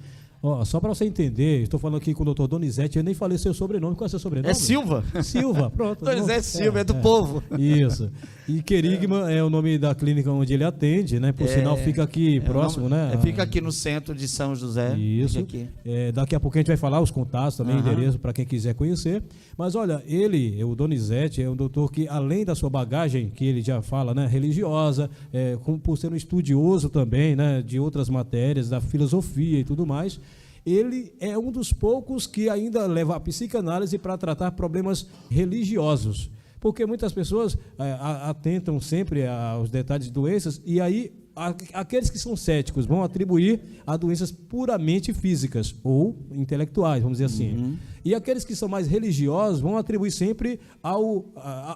Speaker 1: Só para você entender, estou falando aqui com o doutor Donizete, eu nem falei seu sobrenome. Qual é seu sobrenome?
Speaker 3: É Silva.
Speaker 1: Silva, pronto.
Speaker 3: Donizete Silva, é do povo.
Speaker 1: Isso. E Querigma é o nome da clínica onde ele atende, né? Por sinal, fica aqui próximo, né?
Speaker 3: Fica aqui no centro de São José.
Speaker 1: Isso.
Speaker 3: Aqui.
Speaker 1: Daqui a pouco a gente vai falar os contatos também, endereço para quem quiser conhecer. Mas olha, o Donizete, é um doutor que, além da sua bagagem, que ele já fala, né? Religiosa, por ser um estudioso também, né? De outras matérias, da filosofia e tudo mais, ele é um dos poucos que ainda leva a psicanálise para tratar problemas religiosos. Porque muitas pessoas atentam sempre aos detalhes de doenças, e aí aqueles que são céticos vão atribuir a doenças puramente físicas ou intelectuais, vamos dizer assim. E aqueles que são mais religiosos vão atribuir sempre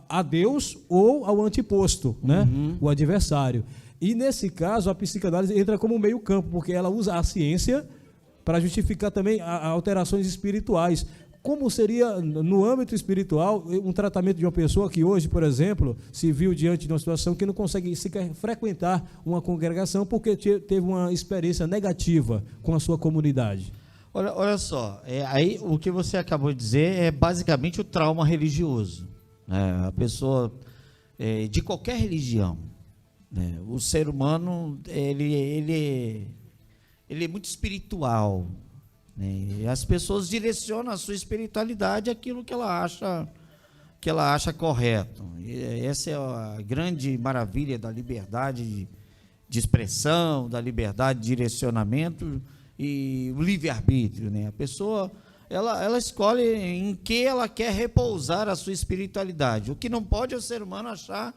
Speaker 1: a Deus ou ao antiposto, né? O adversário. E nesse caso a psicanálise entra como meio campo, porque ela usa a ciência para justificar também alterações espirituais. Como seria, no âmbito espiritual, um tratamento de uma pessoa que hoje, por exemplo, se viu diante de uma situação que não consegue sequer frequentar uma congregação porque teve uma experiência negativa com a sua comunidade?
Speaker 3: Olha só, aí o que você acabou de dizer é basicamente o trauma religioso. A pessoa, de qualquer religião, o ser humano, ele é muito espiritual, né? As pessoas direcionam a sua espiritualidade àquilo que ela acha correto. E essa é a grande maravilha da liberdade de expressão, da liberdade de direcionamento. e o livre-arbítrio, né? A pessoa, ela escolhe em que ela quer repousar a sua espiritualidade. O que não pode é o ser humano achar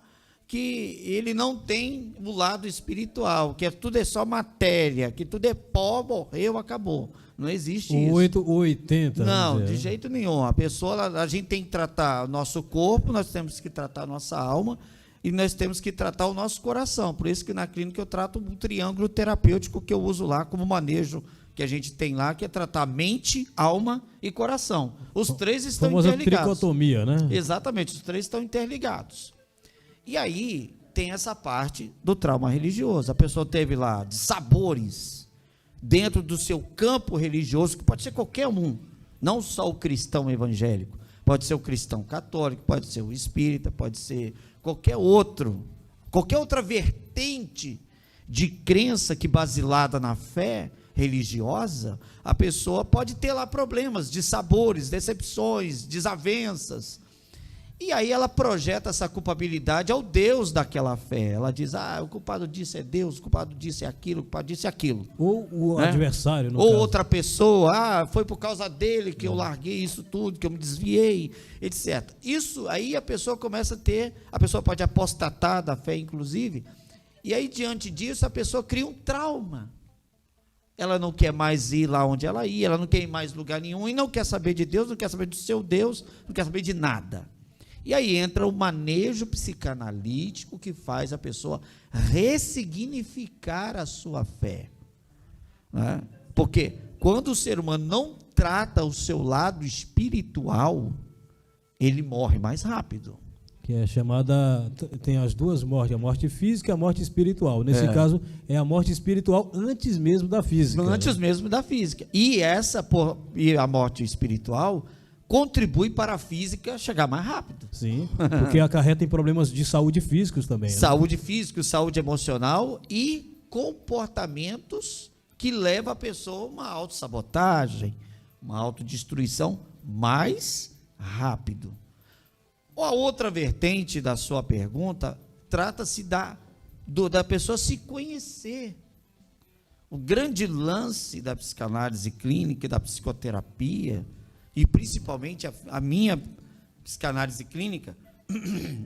Speaker 3: que ele não tem o lado espiritual, que tudo é só matéria, que tudo é pó, morreu, acabou. Não existe isso.
Speaker 1: 8 ou 80.
Speaker 3: Não, de jeito nenhum. A pessoa, a gente tem que tratar o nosso corpo, nós temos que tratar a nossa alma e nós temos que tratar o nosso coração. Por isso que na clínica eu trato um triângulo terapêutico que eu uso lá como manejo que a gente tem lá, que é tratar mente, alma e coração. Os três estão interligados.
Speaker 1: Tricotomia, né?
Speaker 3: Exatamente, os três estão interligados. E aí tem essa parte do trauma religioso. A pessoa teve lá sabores dentro do seu campo religioso, que pode ser qualquer um, não só o cristão evangélico, pode ser o cristão católico, pode ser o espírita, pode ser qualquer outra vertente de crença que basilada na fé religiosa, a pessoa pode ter lá problemas de sabores, decepções, desavenças. E aí ela projeta essa culpabilidade ao Deus daquela fé. Ela diz, o culpado disso é Deus, o culpado disso é aquilo, o culpado disso é aquilo.
Speaker 1: Ou o adversário, no
Speaker 3: Ou
Speaker 1: caso.
Speaker 3: outra pessoa, foi por causa dele que eu larguei isso tudo, que eu me desviei, etc. Isso aí a pessoa começa a ter, a pessoa pode apostatar da fé, inclusive, e aí diante disso a pessoa cria um trauma. Ela não quer mais ir lá onde ela ia, ela não quer ir mais lugar nenhum, e não quer saber de Deus, não quer saber do seu Deus, não quer saber de nada. E aí entra o manejo psicanalítico que faz a pessoa ressignificar a sua fé. Né? Porque quando o ser humano não trata o seu lado espiritual, ele morre mais rápido.
Speaker 1: Que é chamada, tem as duas mortes, a morte física e a morte espiritual. Nesse caso, é a morte espiritual antes mesmo da física.
Speaker 3: Antes mesmo da física. E a morte espiritual contribui para a física chegar mais rápido.
Speaker 1: Sim, porque acarreta em problemas de saúde físicos também. Né?
Speaker 3: Saúde física, saúde emocional e comportamentos que levam a pessoa a uma autossabotagem, uma autodestruição mais rápido. A outra vertente da sua pergunta trata-se da pessoa se conhecer. O grande lance da psicanálise clínica e da psicoterapia, e principalmente a minha psicanálise clínica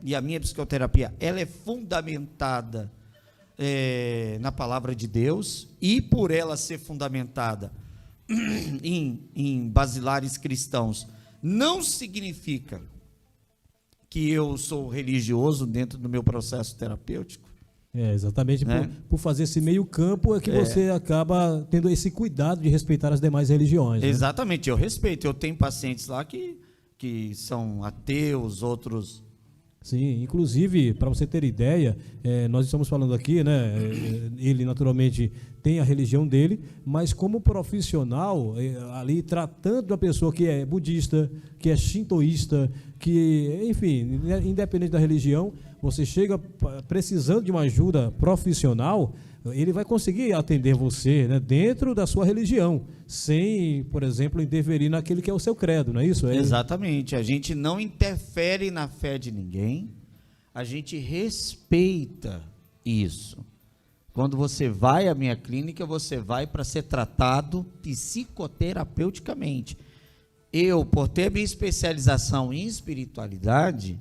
Speaker 3: e a minha psicoterapia, ela é fundamentada na palavra de Deus, e por ela ser fundamentada em basilares cristãos, não significa que eu sou religioso dentro do meu processo terapêutico.
Speaker 1: Exatamente, por fazer esse meio campo é que você acaba tendo esse cuidado de respeitar as demais religiões. Né?
Speaker 3: Exatamente, eu respeito. Eu tenho pacientes lá que são ateus, outros...
Speaker 1: Sim, inclusive, para você ter ideia, nós estamos falando aqui, né? Ele naturalmente tem a religião dele, mas como profissional, ali tratando uma pessoa que é budista, que é shintoísta, que, enfim, independente da religião, você chega precisando de uma ajuda profissional, ele vai conseguir atender você, né, dentro da sua religião, sem, por exemplo, interferir naquele que é o seu credo, não é isso?
Speaker 3: Exatamente, a gente não interfere na fé de ninguém, a gente respeita isso. Quando você vai à minha clínica, você vai para ser tratado psicoterapeuticamente. Eu, por ter minha especialização em espiritualidade,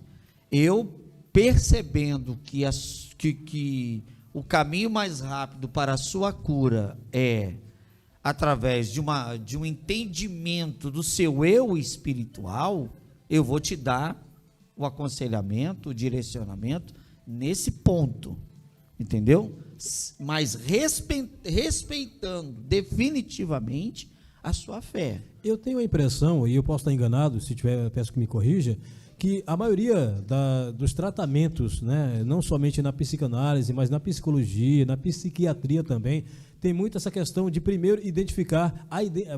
Speaker 3: eu percebendo que o caminho mais rápido para a sua cura é através de um entendimento do seu eu espiritual, eu vou te dar o aconselhamento, o direcionamento nesse ponto, entendeu? Mas respeitando definitivamente a sua fé.
Speaker 1: Eu tenho a impressão, e eu posso estar enganado, se tiver, peço que me corrija, que a maioria dos tratamentos, né, não somente na psicanálise, mas na psicologia, na psiquiatria também, tem muito essa questão de primeiro identificar,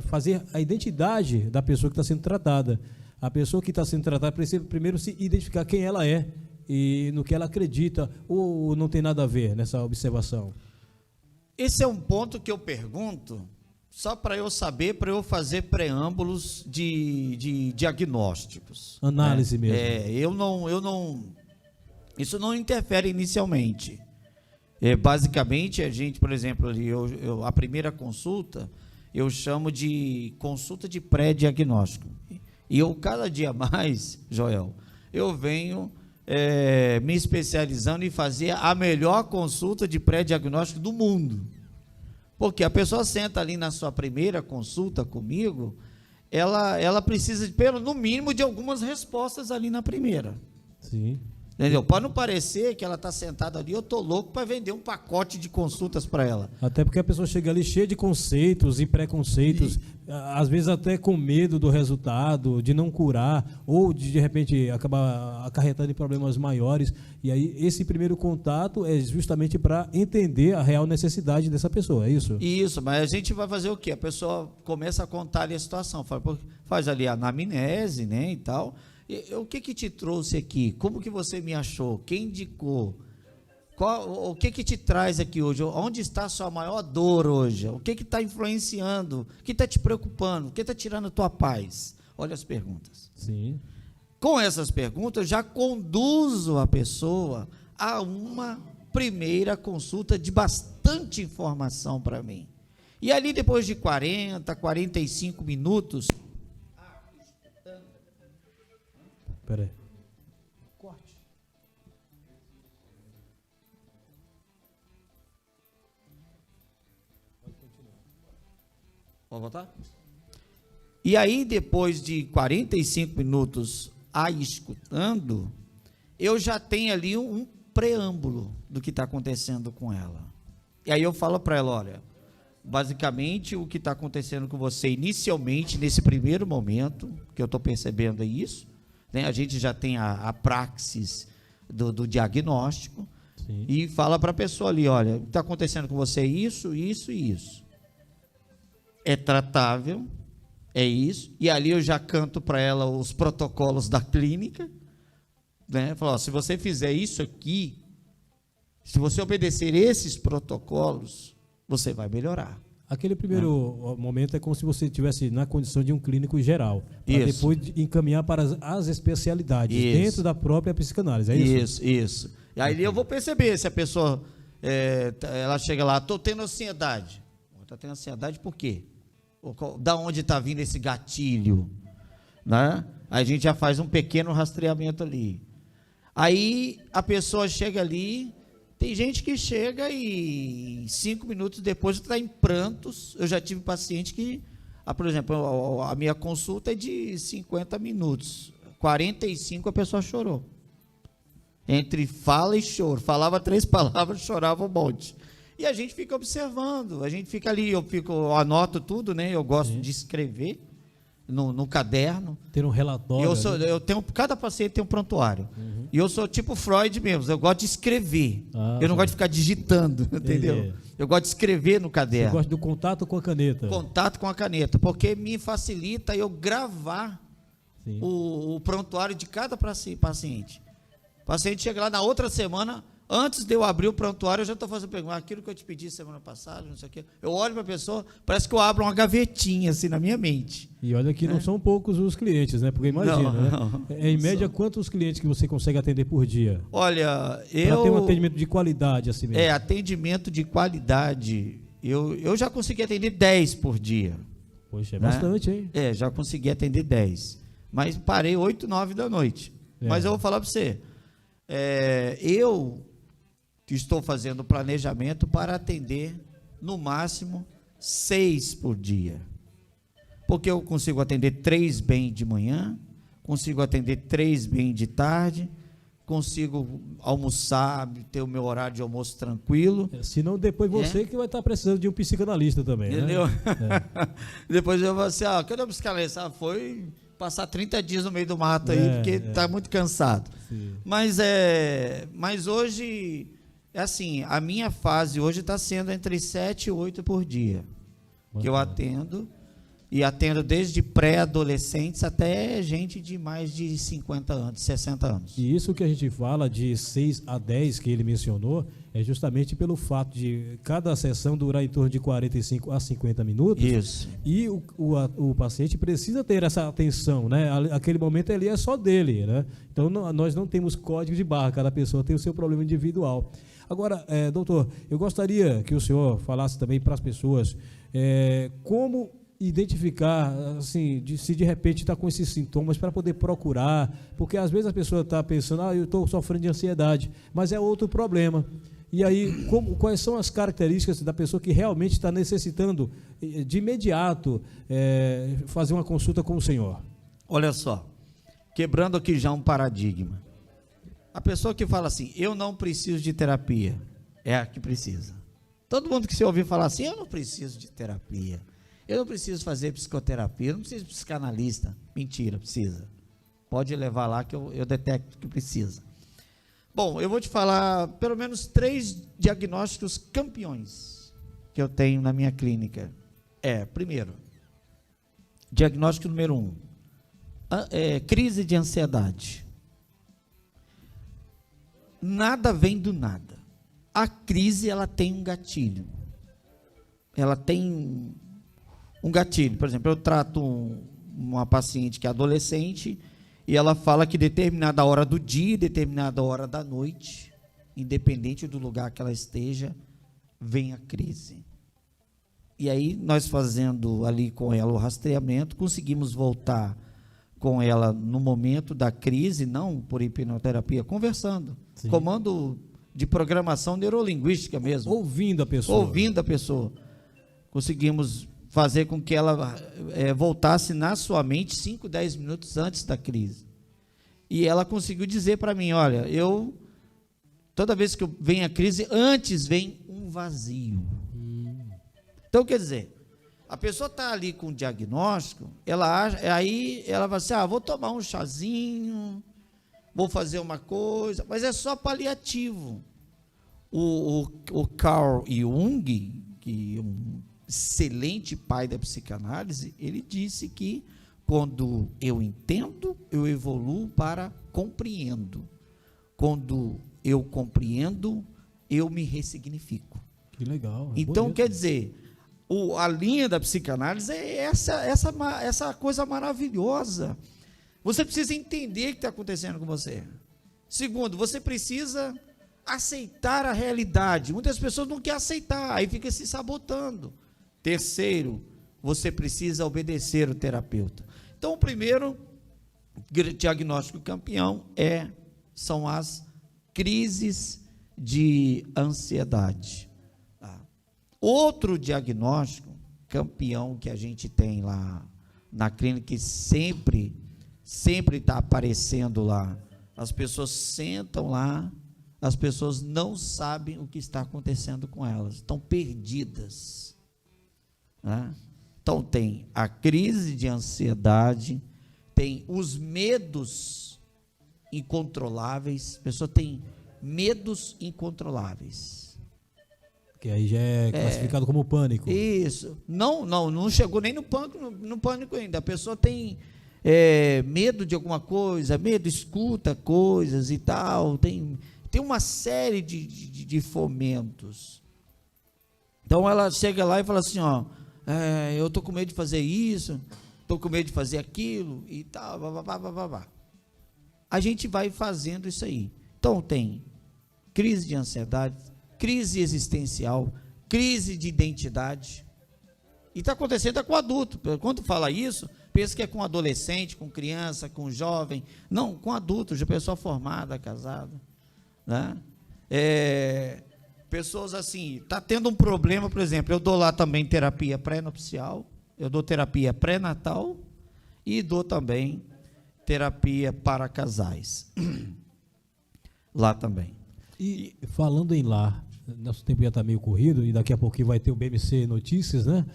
Speaker 1: fazer a identidade da pessoa que está sendo tratada. A pessoa que está sendo tratada precisa primeiro se identificar quem ela é e no que ela acredita, ou não tem nada a ver nessa observação.
Speaker 3: Esse é um ponto que eu pergunto, só para eu saber, para eu fazer preâmbulos de diagnósticos.
Speaker 1: Análise mesmo.
Speaker 3: Isso não interfere inicialmente. Basicamente, a gente, por exemplo, a primeira consulta, eu chamo de consulta de pré-diagnóstico. E eu, cada dia mais, Joel, eu venho me especializando em fazer a melhor consulta de pré-diagnóstico do mundo. Porque a pessoa senta ali na sua primeira consulta comigo, ela precisa, no mínimo, de algumas respostas ali na primeira.
Speaker 1: Sim.
Speaker 3: Entendeu? Para não parecer que ela está sentada ali, eu estou louco para vender um pacote de consultas para ela.
Speaker 1: Até porque a pessoa chega ali cheia de conceitos e preconceitos, às vezes até com medo do resultado, de não curar, ou de repente acabar acarretando em problemas maiores. E aí esse primeiro contato é justamente para entender a real necessidade dessa pessoa, é isso?
Speaker 3: Isso, mas a gente vai fazer o quê? A pessoa começa a contar ali a situação, faz ali a anamnese, né, e tal. O que te trouxe aqui? Como que você me achou? Quem indicou? O que te traz aqui hoje? Onde está a sua maior dor hoje? O que está influenciando? O que está te preocupando? O que está tirando a tua paz? Olha as perguntas.
Speaker 1: Sim.
Speaker 3: Com essas perguntas, eu já conduzo a pessoa a uma primeira consulta de bastante informação para mim. E ali, depois de 40, 45 minutos...
Speaker 1: Espera aí.
Speaker 3: Corte. Pode voltar? E aí, depois de 45 minutos a escutando, eu já tenho ali um preâmbulo do que está acontecendo com ela. E aí eu falo para ela, olha, basicamente o que está acontecendo com você inicialmente, nesse primeiro momento, que eu estou percebendo é isso, né? A gente já tem a praxis do diagnóstico.
Speaker 1: Sim.
Speaker 3: E fala para a pessoa ali, olha, o que está acontecendo com você é isso, isso e isso. É tratável, é isso. E ali eu já canto para ela os protocolos da clínica, né? Falo, ó, se você fizer isso aqui, se você obedecer esses protocolos, você vai melhorar.
Speaker 1: Aquele primeiro momento é como se você estivesse na condição de um clínico geral, para depois encaminhar para as especialidades dentro da própria psicanálise, é isso?
Speaker 3: Isso. E aí eu vou perceber se a pessoa, ela chega lá, estou tendo ansiedade. Está tendo ansiedade por quê? Da onde está vindo esse gatilho? Né? Aí a gente já faz um pequeno rastreamento ali. Aí a pessoa chega ali... Tem gente que chega e 5 minutos depois está em prantos. Eu já tive paciente que, por exemplo, a minha consulta é de 50 minutos. 45 a pessoa chorou. Entre fala e choro. Falava 3 palavras, chorava um monte. E a gente fica observando, a gente fica ali, eu anoto tudo, né? Eu gosto de escrever no caderno.
Speaker 1: Ter um relatório.
Speaker 3: Cada paciente tem um prontuário. E eu sou tipo Freud mesmo, eu gosto de escrever. Eu não gosto de ficar digitando, entendeu? Eu gosto de escrever no caderno.
Speaker 1: Você gosta do contato com a caneta.
Speaker 3: Contato com a caneta, porque me facilita eu gravar o prontuário de cada paciente. O paciente chega lá na outra semana, antes de eu abrir o prontuário, eu já estou fazendo pergunta, aquilo que eu te pedi semana passada, não sei o quê. Eu olho para a pessoa, parece que eu abro uma gavetinha assim na minha mente.
Speaker 1: E olha que não são poucos os clientes, né? Porque imagina, né? Em média, quantos clientes que você consegue atender por dia?
Speaker 3: Olha,
Speaker 1: para ter um atendimento de qualidade assim mesmo.
Speaker 3: Atendimento de qualidade, eu já consegui atender 10 por dia.
Speaker 1: Poxa, é bastante, hein?
Speaker 3: Já consegui atender 10. Mas parei 8, 9 da noite. Mas eu vou falar para você, eu estou fazendo planejamento para atender no máximo 6 por dia, porque eu consigo atender 3 bem de manhã, consigo atender 3 bem de tarde, consigo almoçar, ter o meu horário de almoço tranquilo.
Speaker 1: Senão depois você que vai estar precisando de um psicanalista também,
Speaker 3: entendeu?
Speaker 1: Né?
Speaker 3: Depois eu vou assim, cadê o psicanalista? Foi passar 30 dias no meio do mato aí, porque está muito cansado.
Speaker 1: Sim.
Speaker 3: Mas hoje... assim, a minha fase hoje está sendo entre 7 e 8 por dia, que eu atendo, e atendo desde pré-adolescentes até gente de mais de 50 anos, 60 anos.
Speaker 1: E isso que a gente fala de 6 a 10 que ele mencionou, é justamente pelo fato de cada sessão durar em torno de 45 a 50 minutos.
Speaker 3: Isso.
Speaker 1: E o paciente precisa ter essa atenção, né? Aquele momento ali é só dele, né? Então nós não temos código de barra, cada pessoa tem o seu problema individual. Agora, doutor, eu gostaria que o senhor falasse também para as pessoas como identificar, assim, se de repente está com esses sintomas para poder procurar, porque às vezes a pessoa está pensando, eu estou sofrendo de ansiedade, mas é outro problema. E aí, quais são as características da pessoa que realmente está necessitando de imediato fazer uma consulta com o senhor?
Speaker 3: Olha só, quebrando aqui já um paradigma. A pessoa que fala assim, eu não preciso de terapia, é a que precisa. Todo mundo que se ouvir falar assim, eu não preciso de terapia, eu não preciso fazer psicoterapia, eu não preciso de psicanalista. Mentira, precisa. Pode levar lá que eu detecto que precisa. Bom, eu vou te falar pelo menos 3 diagnósticos campeões que eu tenho na minha clínica. Primeiro, diagnóstico número 1, crise de ansiedade. Nada vem do nada. A crise, ela tem um gatilho. Ela tem um gatilho. Por exemplo, eu trato uma paciente que é adolescente e ela fala que determinada hora do dia, determinada hora da noite, independente do lugar que ela esteja, vem a crise. E aí, nós fazendo ali com ela o rastreamento, conseguimos voltar com ela no momento da crise, não por hipnoterapia, conversando. Sim. Comando de programação neurolinguística mesmo.
Speaker 1: Ouvindo a pessoa.
Speaker 3: Ouvindo a pessoa. Conseguimos fazer com que ela voltasse na sua mente 5, 10 minutos antes da crise. E ela conseguiu dizer para mim, olha, toda vez que vem a crise, antes vem um vazio. Então, quer dizer, a pessoa está ali com o diagnóstico, aí ela vai assim, vou tomar um chazinho, vou fazer uma coisa, mas é só paliativo. O Carl Jung, que é um excelente pai da psicanálise, ele disse que quando eu entendo, eu evoluo para compreendo. Quando eu compreendo, eu me ressignifico.
Speaker 1: Que legal.
Speaker 3: Então, bonito. Quer dizer, a linha da psicanálise é essa coisa maravilhosa. Você precisa entender o que está acontecendo com você. Segundo, você precisa aceitar a realidade. Muitas pessoas não querem aceitar, aí fica se sabotando. Terceiro, você precisa obedecer o terapeuta. Então, o primeiro diagnóstico campeão são as crises de ansiedade. Outro diagnóstico campeão que a gente tem lá na clínica, que sempre está aparecendo lá, as pessoas sentam lá, as pessoas não sabem o que está acontecendo com elas, estão perdidas. Então tem a crise de ansiedade, tem os medos incontroláveis, a pessoa tem medos incontroláveis.
Speaker 1: Que aí já é classificado como pânico.
Speaker 3: Isso, não chegou nem no pânico ainda, a pessoa tem medo de alguma coisa, escuta coisas e tal, tem uma série de fomentos. Então ela chega lá e fala assim, eu estou com medo de fazer isso, estou com medo de fazer aquilo e tal, A gente vai fazendo isso aí. Então tem crise de ansiedade, crise existencial, crise de identidade. E está acontecendo com adulto. Quando fala isso, pensa que é com adolescente, com criança, com jovem. Não, com adulto, já pessoa formada, casada. Né? Pessoas assim, está tendo um problema, por exemplo, eu dou lá também terapia pré-nupcial, eu dou terapia pré-natal e dou também terapia para casais. Lá também.
Speaker 1: E falando em lar, nosso tempo já está meio corrido e daqui a pouquinho vai ter o BMC Notícias, né?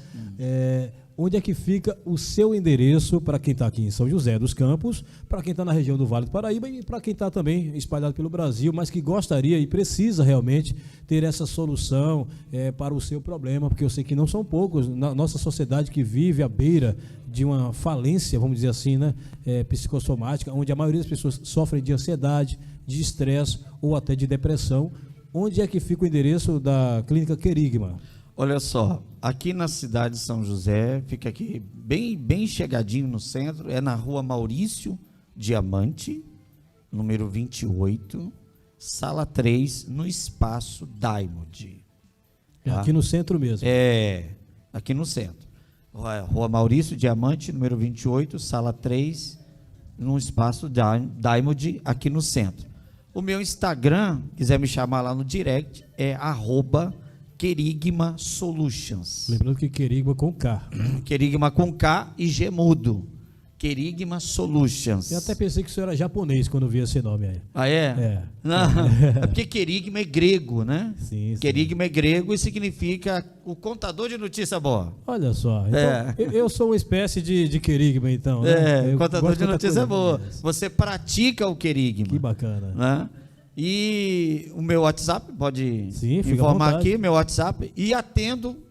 Speaker 1: onde é que fica o seu endereço para quem está aqui em São José dos Campos, para quem está na região do Vale do Paraíba e para quem está também espalhado pelo Brasil, mas que gostaria e precisa realmente ter essa solução para o seu problema, porque eu sei que não são poucos na nossa sociedade que vive à beira de uma falência, vamos dizer assim, né, psicossomática, onde a maioria das pessoas sofrem de ansiedade, de estresse ou até de depressão. Onde é que fica o endereço da Clínica Querigma?
Speaker 3: Olha só, aqui na cidade de São José, fica aqui bem chegadinho no centro, é na rua Maurício Diamante, número 28, sala 3, no espaço Diamond. Tá?
Speaker 1: Aqui no centro mesmo.
Speaker 3: Aqui no centro. Rua Maurício Diamante, número 28, sala 3, no espaço Diamond, aqui no centro. O meu Instagram, quiser me chamar lá no direct, é @Querigma Solutions.
Speaker 1: Lembrando que Querigma com K.
Speaker 3: Querigma com K e G mudo. Querigma Solutions.
Speaker 1: Eu até pensei que isso era japonês quando vi esse nome aí.
Speaker 3: Ah, é? Não, é porque Querigma é grego, né?
Speaker 1: Sim.
Speaker 3: Querigma é grego e significa o contador de notícia boa.
Speaker 1: Olha só. Então, eu sou uma espécie de Querigma, então. Né?
Speaker 3: Contador de notícia boa. Você pratica o Querigma.
Speaker 1: Que bacana.
Speaker 3: Né? E o meu WhatsApp, pode
Speaker 1: Sim,
Speaker 3: informar aqui, meu WhatsApp, e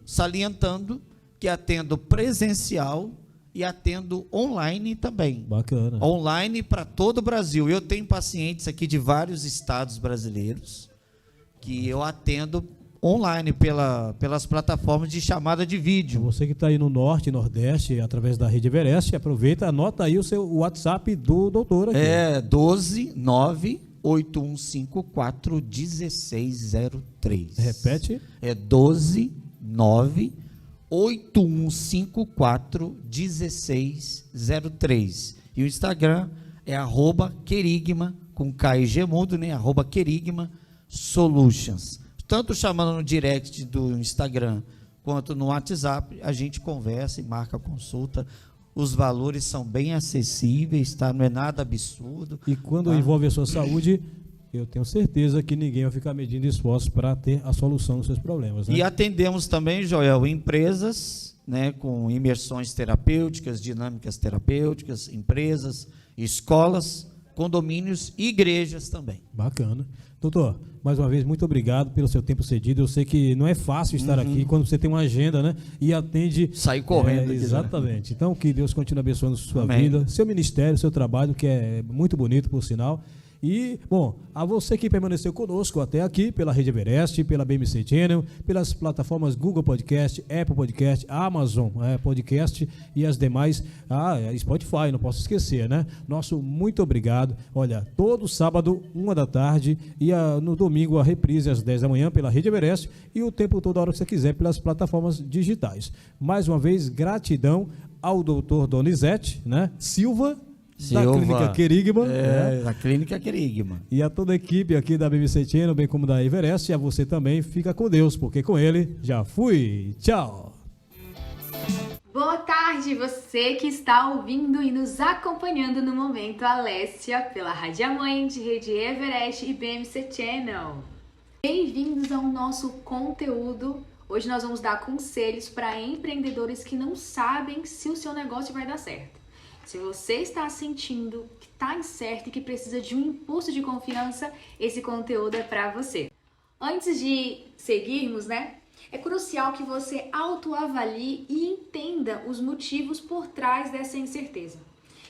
Speaker 3: salientando que atendo presencial e atendo online também.
Speaker 1: Bacana.
Speaker 3: Online para todo o Brasil. Eu tenho pacientes aqui de vários estados brasileiros que eu atendo online pelas plataformas de chamada de vídeo.
Speaker 1: Você que está aí no Norte e Nordeste, através da Rede Everest, aproveita, anota aí o seu WhatsApp do doutor aqui.
Speaker 3: 12-98154-1603.
Speaker 1: Repete.
Speaker 3: 12-98154-1603. E o Instagram é @Querigma, com K e G mudo, né? @Querigma Solutions. Tanto chamando no direct do Instagram quanto no WhatsApp, a gente conversa e marca a consulta. Os valores são bem acessíveis, tá? Não é nada absurdo.
Speaker 1: E quando envolve a sua saúde, eu tenho certeza que ninguém vai ficar medindo esforços para ter a solução dos seus problemas. Né?
Speaker 3: E atendemos também, Joel, empresas, né, com imersões terapêuticas, dinâmicas terapêuticas, empresas, escolas, condomínios e igrejas também.
Speaker 1: Bacana. Doutor, mais uma vez, muito obrigado pelo seu tempo cedido. Eu sei que não é fácil estar aqui quando você tem uma agenda, né? E atende...
Speaker 3: Sair correndo.
Speaker 1: Exatamente. Então, que Deus continue abençoando sua
Speaker 3: Amém.
Speaker 1: vida, seu ministério, seu trabalho, que é muito bonito, por sinal. E, bom, a você que permaneceu conosco até aqui, pela Rede Everest, pela BMC Channel, pelas plataformas Google Podcast, Apple Podcast, Amazon Podcast e as demais, Spotify, não posso esquecer, né? Nosso muito obrigado. Olha, todo sábado, 13h, e no domingo a reprise às 10 da manhã pela Rede Everest e o tempo todo, a hora que você quiser, pelas plataformas digitais. Mais uma vez, gratidão ao doutor Donizete, né? Silva, da Clínica Querigma.
Speaker 3: Da Clínica Querigma.
Speaker 1: E a toda a equipe aqui da BBC Channel, bem como da Everest, e a você também, fica com Deus, porque com ele já fui. Tchau!
Speaker 4: Boa tarde, você que está ouvindo e nos acompanhando no Momento Alessia pela Rádio Mãe de Rede Everest e BMC Channel. Bem-vindos ao nosso conteúdo. Hoje nós vamos dar conselhos para empreendedores que não sabem se o seu negócio vai dar certo. Se você está sentindo que está incerto e que precisa de um impulso de confiança, esse conteúdo é para você. Antes de seguirmos, né? É crucial que você autoavalie e entenda os motivos por trás dessa incerteza.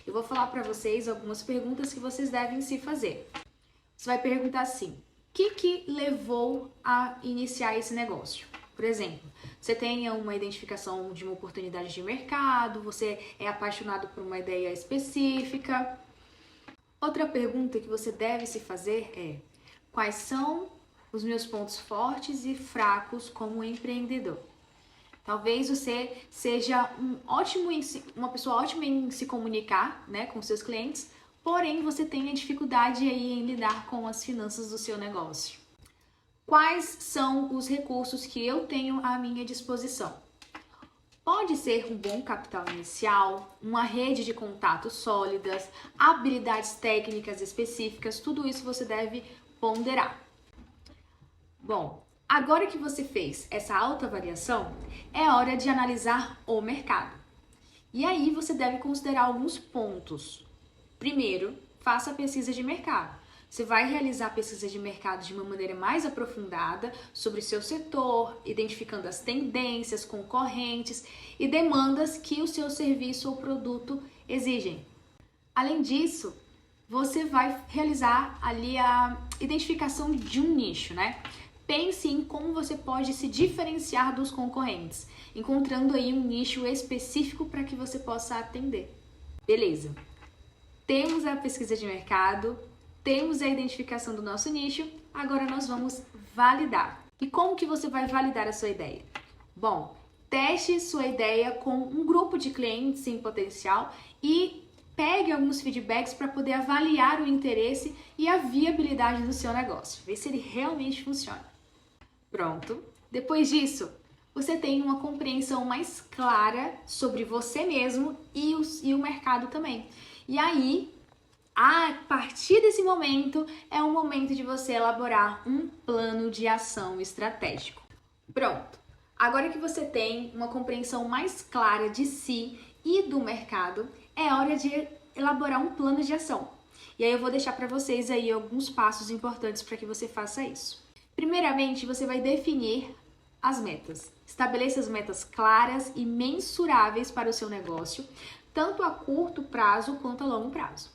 Speaker 4: Eu vou falar para vocês algumas perguntas que vocês devem se fazer. Você vai perguntar assim: o que levou a iniciar esse negócio? Por exemplo, você tenha uma identificação de uma oportunidade de mercado, você é apaixonado por uma ideia específica. Outra pergunta que você deve se fazer é: quais são os meus pontos fortes e fracos como empreendedor? Talvez você seja uma pessoa ótima em se comunicar, né, com seus clientes, porém você tenha dificuldade aí em lidar com as finanças do seu negócio. Quais são os recursos que eu tenho à minha disposição? Pode ser um bom capital inicial, uma rede de contatos sólidas, habilidades técnicas específicas, tudo isso você deve ponderar. Bom, agora que você fez essa autoavaliação, é hora de analisar o mercado. E aí você deve considerar alguns pontos. Primeiro, faça a pesquisa de mercado. Você vai realizar a pesquisa de mercado de uma maneira mais aprofundada sobre o seu setor, identificando as tendências, concorrentes e demandas que o seu serviço ou produto exigem. Além disso, você vai realizar ali a identificação de um nicho, né? Pense em como você pode se diferenciar dos concorrentes, encontrando aí um nicho específico para que você possa atender. Beleza. Temos a pesquisa de mercado, temos a identificação do nosso nicho, agora nós vamos validar. E como que você vai validar a sua ideia? Bom, teste sua ideia com um grupo de clientes em potencial e pegue alguns feedbacks para poder avaliar o interesse e a viabilidade do seu negócio, ver se ele realmente funciona. Pronto. Depois disso, você tem uma compreensão mais clara sobre você mesmo e o mercado também. E aí, a partir desse momento, é o momento de você elaborar um plano de ação estratégico. Pronto! Agora que você tem uma compreensão mais clara de si e do mercado, é hora de elaborar um plano de ação. E aí eu vou deixar para vocês aí alguns passos importantes para que você faça isso. Primeiramente, você vai definir as metas. Estabeleça as metas claras e mensuráveis para o seu negócio, tanto a curto prazo quanto a longo prazo.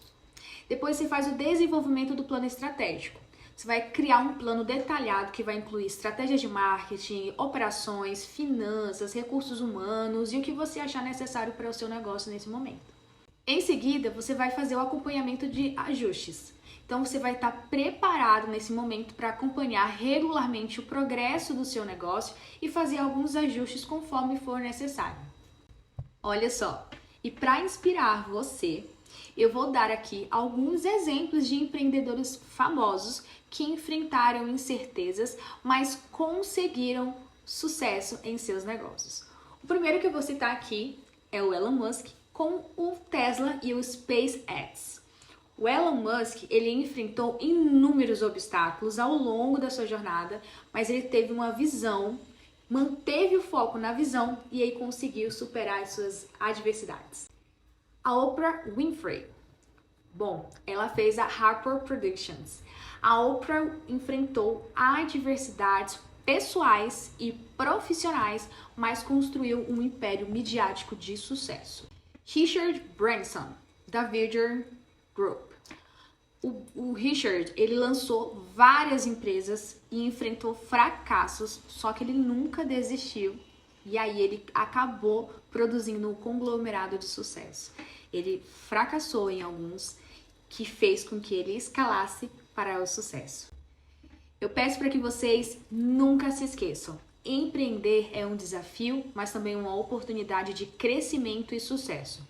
Speaker 4: Depois você faz o desenvolvimento do plano estratégico. Você vai criar um plano detalhado que vai incluir estratégias de marketing, operações, finanças, recursos humanos e o que você achar necessário para o seu negócio nesse momento. Em seguida, você vai fazer o acompanhamento de ajustes. Então, você vai estar preparado nesse momento para acompanhar regularmente o progresso do seu negócio e fazer alguns ajustes conforme for necessário. Olha só, e para inspirar você, eu vou dar aqui alguns exemplos de empreendedores famosos que enfrentaram incertezas, mas conseguiram sucesso em seus negócios. O primeiro que eu vou citar aqui é o Elon Musk com o Tesla e o SpaceX. O Elon Musk, ele enfrentou inúmeros obstáculos ao longo da sua jornada, mas ele teve uma visão, manteve o foco na visão e aí conseguiu superar as suas adversidades. A Oprah Winfrey. Bom, ela fez a Harper Productions. A Oprah enfrentou adversidades pessoais e profissionais, mas construiu um império midiático de sucesso. Richard Branson, da Virgin Group. O Richard, ele lançou várias empresas e enfrentou fracassos, só que ele nunca desistiu. E aí ele acabou produzindo um conglomerado de sucesso. Ele fracassou em alguns, que fez com que ele escalasse para o sucesso. Eu peço para que vocês nunca se esqueçam. Empreender é um desafio, mas também uma oportunidade de crescimento e sucesso.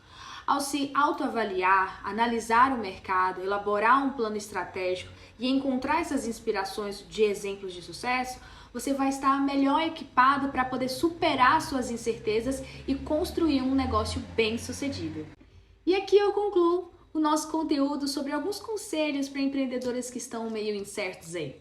Speaker 4: Ao se autoavaliar, analisar o mercado, elaborar um plano estratégico e encontrar essas inspirações de exemplos de sucesso, você vai estar melhor equipado para poder superar suas incertezas e construir um negócio bem-sucedido. E aqui eu concluo o nosso conteúdo sobre alguns conselhos para empreendedores que estão meio incertos aí.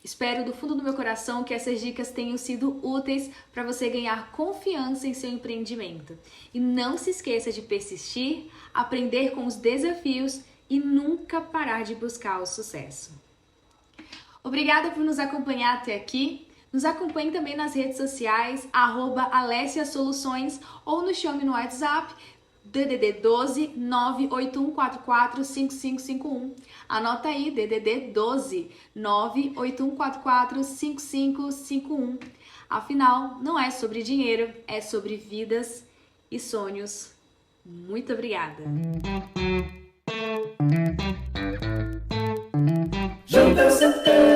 Speaker 4: Espero do fundo do meu coração que essas dicas tenham sido úteis para você ganhar confiança em seu empreendimento. E não se esqueça de persistir, aprender com os desafios e nunca parar de buscar o sucesso. Obrigada por nos acompanhar até aqui. Nos acompanhe também nas redes sociais, @AlessiaSoluções ou nos chame no WhatsApp DDD 12 98144 5551. Anota aí, DDD 12 98144 5551. Afinal, não é sobre dinheiro, é sobre vidas e sonhos. Muito obrigada.
Speaker 5: Janta Santana.